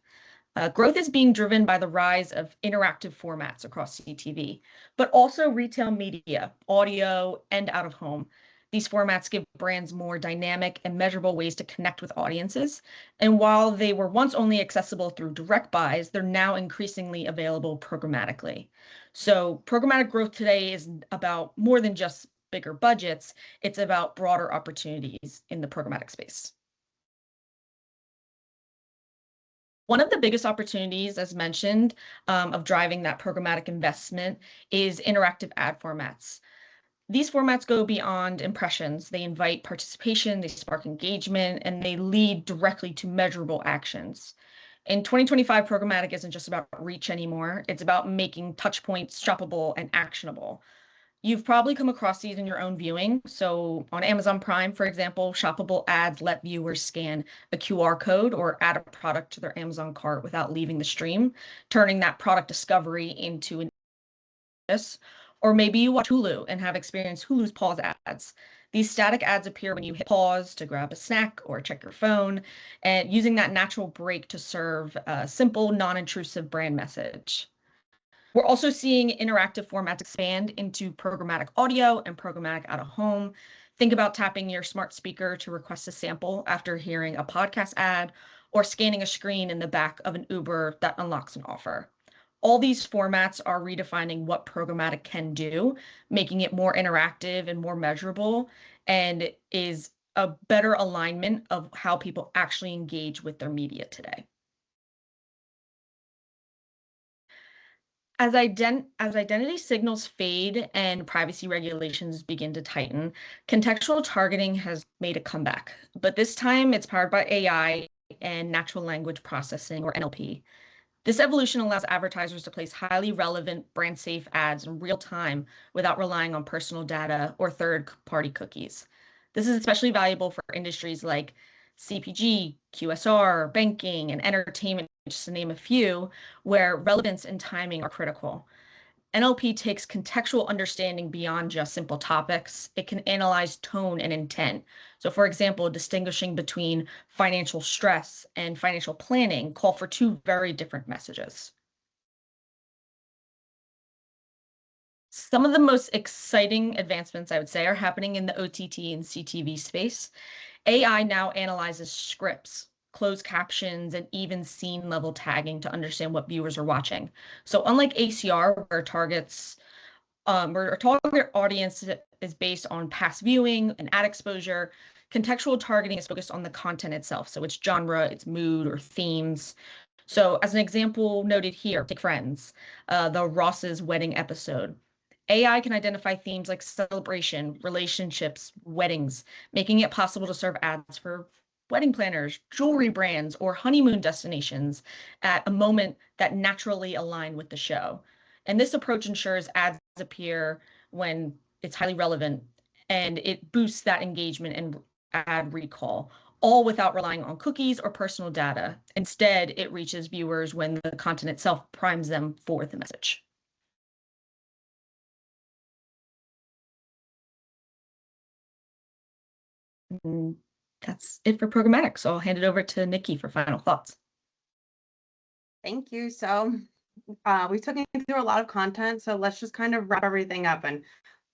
I: Growth is being driven by the rise of interactive formats across CTV, but also retail media, audio, and out of home. These formats give brands more dynamic and measurable ways to connect with audiences. And while they were once only accessible through direct buys, they're now increasingly available programmatically. So programmatic growth today is about more than just bigger budgets. It's about broader opportunities in the programmatic space. One of the biggest opportunities, as mentioned, of driving that programmatic investment is interactive ad formats. These formats go beyond impressions. They invite participation, they spark engagement, and they lead directly to measurable actions. In 2025, programmatic isn't just about reach anymore. It's about making touch points shoppable and actionable. You've probably come across these in your own viewing. So on Amazon Prime, for example, shoppable ads let viewers scan a QR code or add a product to their Amazon cart without leaving the stream, turning that product discovery into an or maybe you watch Hulu and have experienced Hulu's pause ads. These static ads appear when you hit pause to grab a snack or check your phone, and using that natural break to serve a simple, non-intrusive brand message. We're also seeing interactive formats expand into programmatic audio and programmatic out of home. Think about tapping your smart speaker to request a sample after hearing a podcast ad, or scanning a screen in the back of an Uber that unlocks an offer. All these formats are redefining what programmatic can do, making it more interactive and more measurable, and is a better alignment of how people actually engage with their media today. As identity signals fade and privacy regulations begin to tighten, contextual targeting has made a comeback, but this time it's powered by AI and natural language processing, or NLP. This evolution allows advertisers to place highly relevant, brand-safe ads in real time without relying on personal data or third-party cookies. This is especially valuable for industries like CPG, QSR, banking, and entertainment, just to name a few, where relevance and timing are critical. NLP takes contextual understanding beyond just simple topics. It can analyze tone and intent. So for example, distinguishing between financial stress and financial planning call for two very different messages. Some of the most exciting advancements, I would say, are happening in the OTT and CTV space. AI now analyzes scripts, closed captions, and even scene level tagging to understand what viewers are watching. So unlike ACR, where target audience is based on past viewing and ad exposure, contextual targeting is focused on the content itself. So its genre, its mood, or themes. So as an example noted here, take Friends, the Ross's wedding episode. AI can identify themes like celebration, relationships, weddings, making it possible to serve ads for wedding planners, jewelry brands, or honeymoon destinations at a moment that naturally align with the show. And this approach ensures ads appear when it's highly relevant, and it boosts that engagement and ad recall, all without relying on cookies or personal data. Instead, it reaches viewers when the content itself primes them for the message. And that's it for programmatic. So I'll hand it over to Nikki for final thoughts.
J: Thank you. So we took you through a lot of content. So let's just kind of wrap everything up. And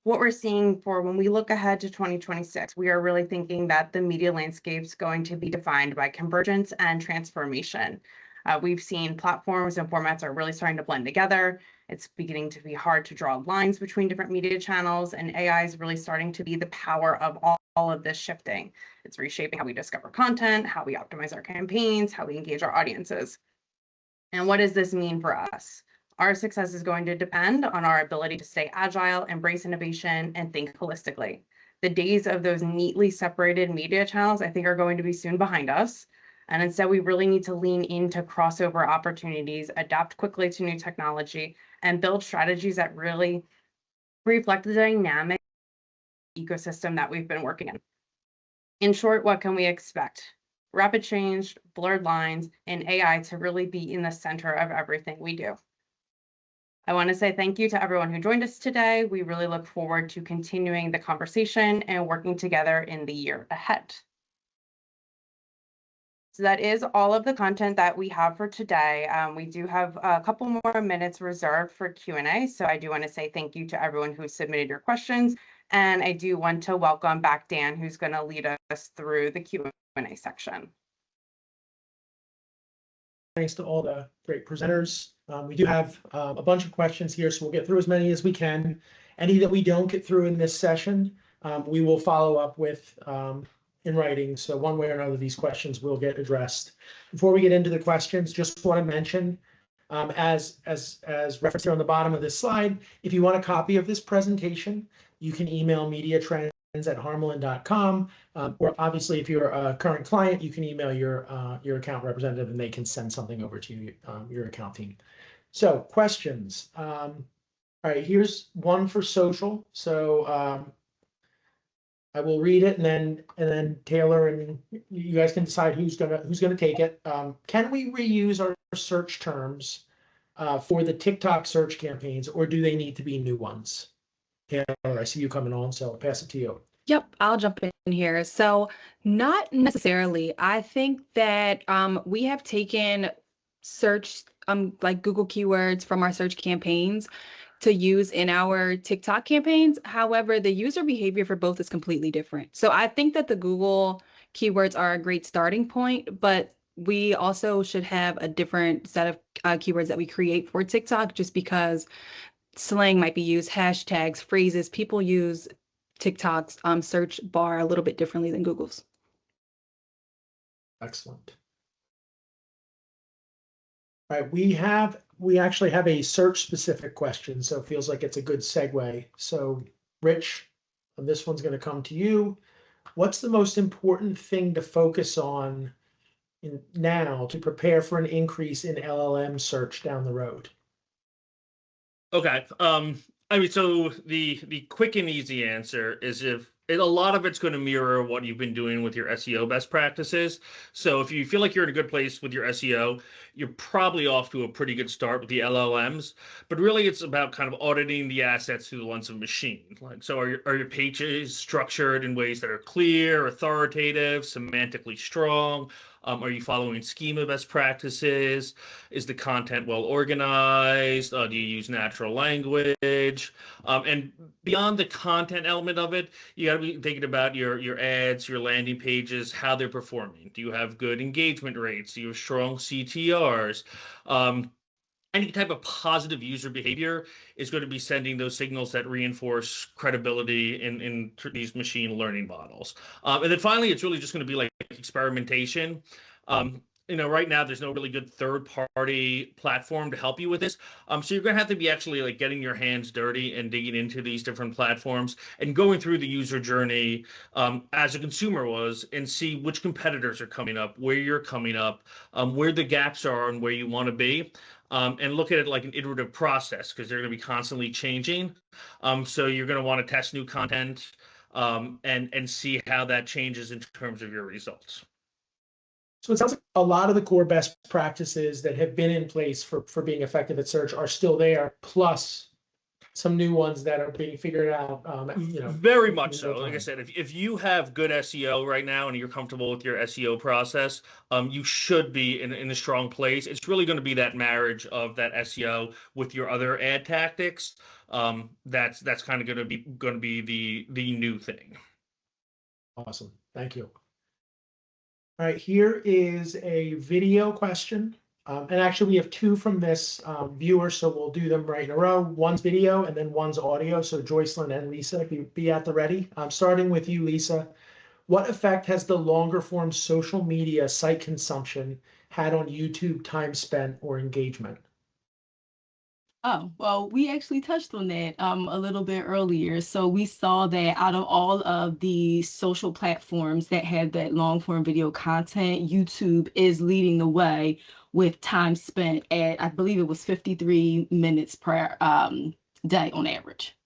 J: what we're seeing for when we look ahead to 2026, we are really thinking that the media landscape is going to be defined by convergence and transformation. We've seen platforms and formats are really starting to blend together. It's beginning to be hard to draw lines between different media channels, and AI is really starting to be the power of all of this shifting. It's reshaping how we discover content, how we optimize our campaigns, how we engage our audiences. And what does this mean for us? Our success is going to depend on our ability to stay agile, embrace innovation, and think holistically. The days of those neatly separated media channels, I think, are going to be soon behind us. And instead, we really need to lean into crossover opportunities, adapt quickly to new technology, and build strategies that really reflect the dynamic ecosystem that we've been working in. In short, what can we expect? Rapid change, blurred lines, and AI to really be in the center of everything we do. I want to say thank you to everyone who joined us today. We really look forward to continuing the conversation and working together in the year ahead. So that is all of the content that we have for today. We do have a couple more minutes reserved for Q&A. So I do want to say thank you to everyone who submitted your questions. And I do want to welcome back Dan, who's going to lead us through the Q&A section.
A: Thanks to all the great presenters. We do have a bunch of questions here, so we'll get through as many as we can. Any that we don't get through in this session, we will follow up with in writing. So one way or another, these questions will get addressed. Before we get into the questions, just want to mention, as referenced here on the bottom of this slide, if you want a copy of this presentation, you can email mediatrends@harmelin.com, or obviously if you're a current client, you can email your account representative and they can send something over to you, your account team. So questions. All right, here's one for social. So I will read it, and then Taylor and you guys can decide who's gonna take it. Can we reuse our search terms for the TikTok search campaigns, or do they need to be new ones? Taylor, I see you coming on, so I'll pass it to you.
B: Yep, I'll jump in here. So not necessarily. I think that we have taken search like Google keywords from our search campaigns to use in our TikTok campaigns. However, the user behavior for both is completely different. So I think that the Google keywords are a great starting point, but we also should have a different set of keywords that we create for TikTok, just because slang might be used, hashtags, phrases. People use TikTok's search bar a little bit differently than Google's.
A: Excellent. All right, we actually have a search specific question, so it feels like it's a good segue. So Rich, this one's going to come to you. What's the most important thing to focus on now to prepare for an increase in LLM search down the road?
F: Okay. I mean, so the quick and easy answer is a lot of it's going to mirror what you've been doing with your SEO best practices. So if you feel like you're in a good place with your SEO, you're probably off to a pretty good start with the LLMs. But really, it's about kind of auditing the assets through the lens of machine. Like, so are your pages structured in ways that are clear, authoritative, semantically strong? Are you following schema best practices? Is the content well organized? Do you use natural language? And beyond the content element of it, you got to be thinking about your ads, your landing pages, how they're performing. Do you have good engagement rates? Do you have strong CTRs? Any type of positive user behavior is going to be sending those signals that reinforce credibility in these machine learning models. And then finally, it's really just going to be like experimentation. right now there's no really good third-party platform to help you with this. So you're gonna have to be actually like getting your hands dirty and digging into these different platforms and going through the user journey as a consumer was, and see which competitors are coming up, where you're coming up, where the gaps are, and where you want to be. And look at it like an iterative process, because they're going to be constantly changing. So you're going to want to test new content and see how that changes in terms of your results.
A: So it sounds like a lot of the core best practices that have been in place for being effective at search are still there, plus some new ones that are being figured out.
F: Very much so. Like I said, if you have good SEO right now and you're comfortable with your SEO process, you should be in a strong place. It's really going to be that marriage of that SEO with your other ad tactics. That's kind of going to be the new thing.
A: Awesome. Thank you. All right, here is a video question. And actually, we have two from this viewer, so we'll do them right in a row. One's video and then one's audio. So Joycelyn and Lisa, be at the ready. Starting with you, Lisa. What effect has the longer form social media site consumption had on YouTube time spent or engagement?
B: Oh, well, we actually touched on that a little bit earlier. So we saw that out of all of the social platforms that have that long form video content, YouTube is leading the way with time spent at, I believe it was 53 minutes per day on average.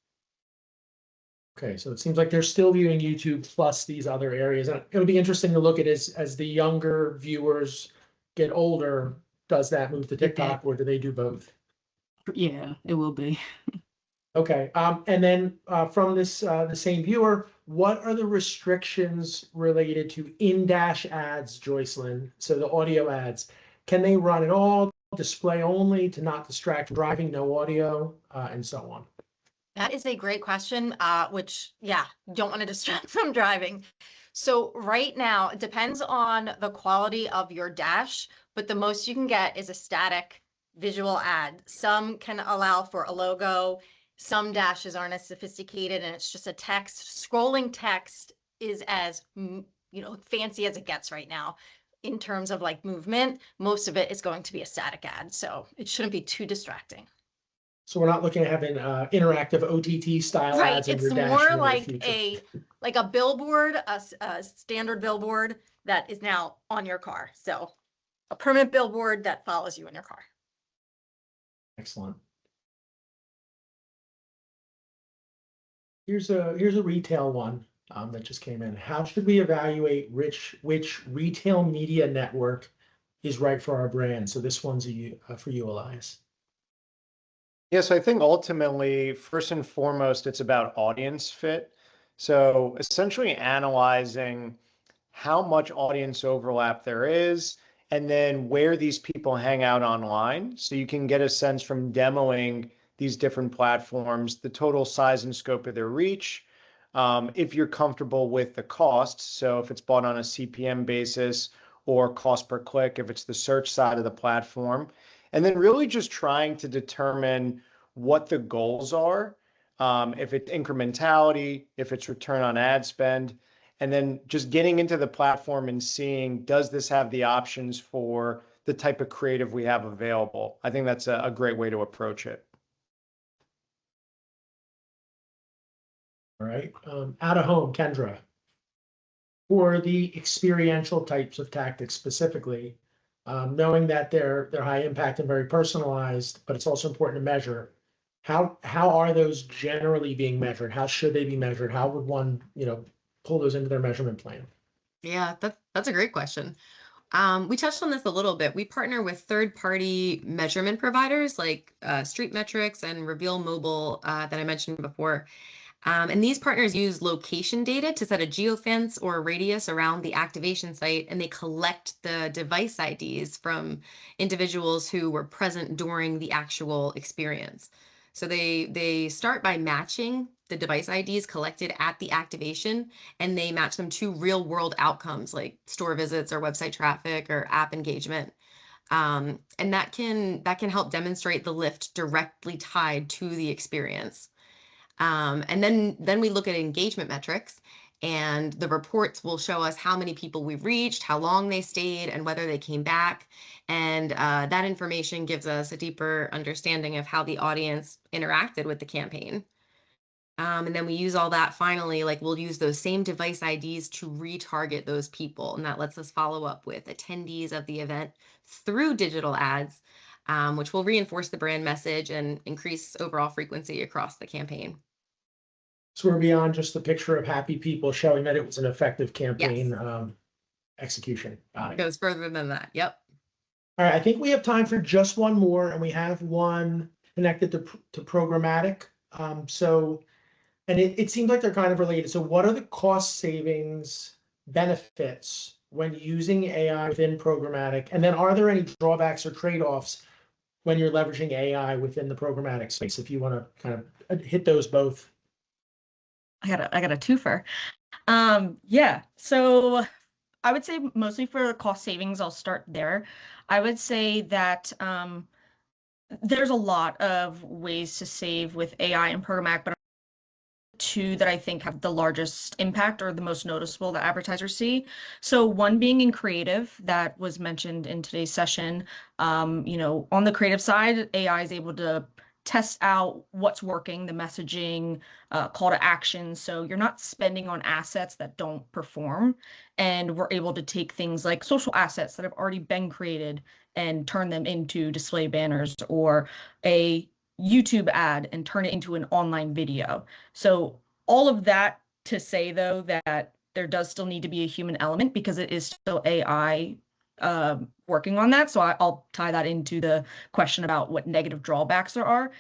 A: Okay, so it seems like they're still viewing YouTube plus these other areas. And it'll be interesting to look at as the younger viewers get older, does that move to TikTok or do they do both?
B: Yeah, it will be.
A: Okay, and then from this the same viewer, what are the restrictions related to in-dash ads, Joycelyn? So the audio ads, can they run at all, display only, to not distract driving, no audio, and so on?
C: That is a great question, which, yeah, don't want to distract from driving. So right now, it depends on the quality of your dash, but the most you can get is a static visual ad. Some can allow for a logo. Some dashes aren't as sophisticated and it's just a text. Scrolling text is as, fancy as it gets right now in terms of like movement. Most of it is going to be a static ad, so it shouldn't be too distracting.
A: So we're not looking at having interactive OTT style
C: Right,
A: ads.
C: it's more like a billboard, a standard billboard that is now on your car. So a permanent billboard that follows you in your car.
A: Excellent. Here's a retail one that just came in. How should we evaluate which retail media network is right for our brand? So this one's for you, Elias.
G: Yes, I think ultimately, first and foremost, it's about audience fit. So essentially analyzing how much audience overlap there is, and then where these people hang out online. So you can get a sense from demoing these different platforms, the total size and scope of their reach. If you're comfortable with the costs, so if it's bought on a CPM basis or cost per click, if it's the search side of the platform, and then really just trying to determine what the goals are, if it's incrementality, if it's return on ad spend, and then just getting into the platform and seeing, does this have the options for the type of creative we have available? I think that's a great way to approach it.
A: All right, out of home, Kendra. For the experiential types of tactics specifically, knowing that they're high impact and very personalized, but it's also important to measure. How are those generally being measured? How should they be measured? How would one, pull those into their measurement plan?
H: Yeah, that's a great question. We touched on this a little bit. We partner with third-party measurement providers like Street Metrics and Reveal Mobile that I mentioned before. And these partners use location data to set a geofence or a radius around the activation site, and they collect the device IDs from individuals who were present during the actual experience. So they start by matching the device IDs collected at the activation, and they match them to real world outcomes like store visits or website traffic or app engagement. And that can help demonstrate the lift directly tied to the experience. And then we look at engagement metrics, And the reports will show us how many people we've reached, how long they stayed, and whether they came back. And that information gives us a deeper understanding of how the audience interacted with the campaign. And then we use all that finally, like we'll use those same device IDs to retarget those people. And that lets us follow up with attendees of the event through digital ads, which will reinforce the brand message and increase overall frequency across the campaign.
A: So we're beyond just the picture of happy people showing that it was an effective campaign execution.
H: It goes further than that. Yep.
A: All right, I think we have time for just one more, and we have one connected to programmatic. And it seems like they're kind of related. So what are the cost savings benefits when using AI within programmatic? And then are there any drawbacks or trade-offs when you're leveraging AI within the programmatic space? If you want to kind of hit those both.
I: I got a twofer. Yeah, so I would say mostly for the cost savings, I'll start there. I would say that there's a lot of ways to save with AI and programmatic, but two that I think have the largest impact or the most noticeable that advertisers see. So one being in creative, that was mentioned in today's session. On the creative side, AI is able to test out what's working, the messaging, call to action. So you're not spending on assets that don't perform. And we're able to take things like social assets that have already been created and turn them into display banners, or a YouTube ad and turn it into an online video. So all of that to say, though, that there does still need to be a human element because it is still AI working on that. So I'll tie that into the question about what negative drawbacks there are.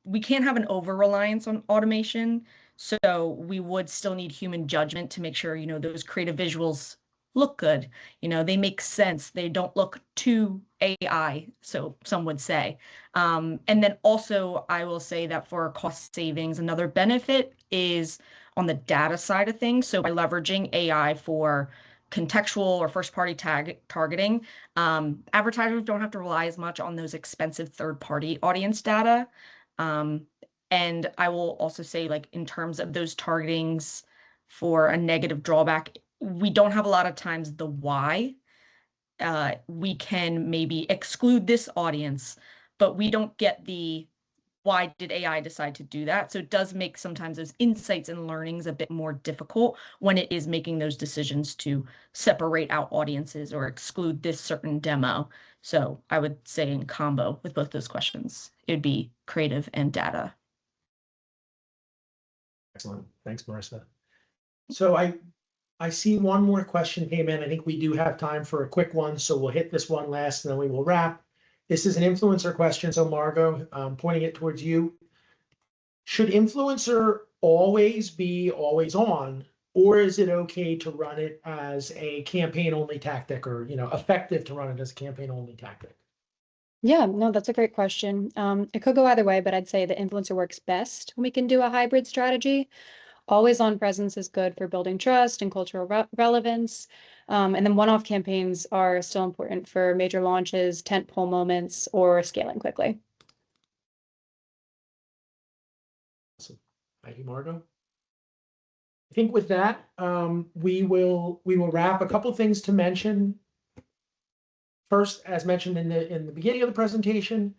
I: We can't have an over-reliance on automation. So we would still need human judgment to make sure, those creative visuals look good. They make sense. They don't look too AI, so some would say. And then also, I will say that for cost savings, another benefit is on the data side of things. So by leveraging AI for contextual or first-party targeting, advertisers don't have to rely as much on those expensive third-party audience data. And I will also say, like, in terms of those targetings for a negative drawback, we don't have a lot of times the why. We can maybe exclude this audience, but we don't get the why did AI decide to do that? So it does make sometimes those insights and learnings a bit more difficult when it is making those decisions to separate out audiences or exclude this certain demo. So I would say in combo with both those questions, it would be creative and data.
A: Excellent. Thanks, Marissa. So I see one more question came in. I think we do have time for a quick one, so we'll hit this one last and then we will wrap. This is an influencer question. So Margot, pointing it towards you. Should influencer always be always on, or is it okay to run it as a campaign only tactic, or effective to run it as a campaign only tactic?
E: Yeah, no, that's a great question. It could go either way, but I'd say the influencer works best when we can do a hybrid strategy. Always on presence is good for building trust and cultural relevance. And then one-off campaigns are still important for major launches, tentpole moments, or scaling quickly.
A: Awesome. Thank you, Margot. I think with that, we will wrap. A couple things to mention. First, as mentioned in the beginning of the presentation,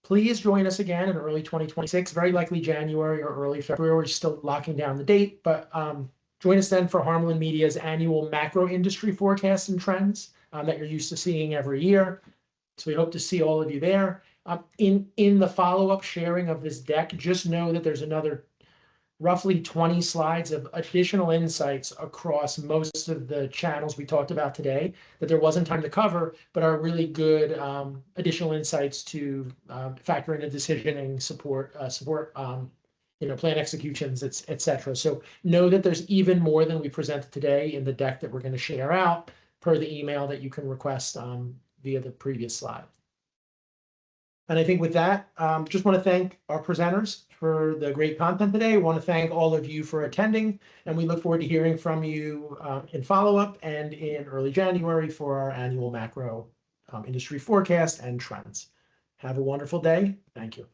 A: please join us again in early 2026, very likely January or early February. We're still locking down the date, but join us then for Harmelin Media's annual macro industry forecasts and trends that you're used to seeing every year. So we hope to see all of you there. In the follow-up sharing of this deck, just know that there's another roughly 20 slides of additional insights across most of the channels we talked about today that there wasn't time to cover, but are really good additional insights to factor into decisioning, support plan executions, etc. So know that there's even more than we presented today in the deck that we're going to share out per the email that you can request via the previous slide. And I think with that, just want to thank our presenters for the great content today. I want to thank all of you for attending, and we look forward to hearing from you in follow-up and in early January for our annual macro industry forecast and trends. Have a wonderful day. Thank you.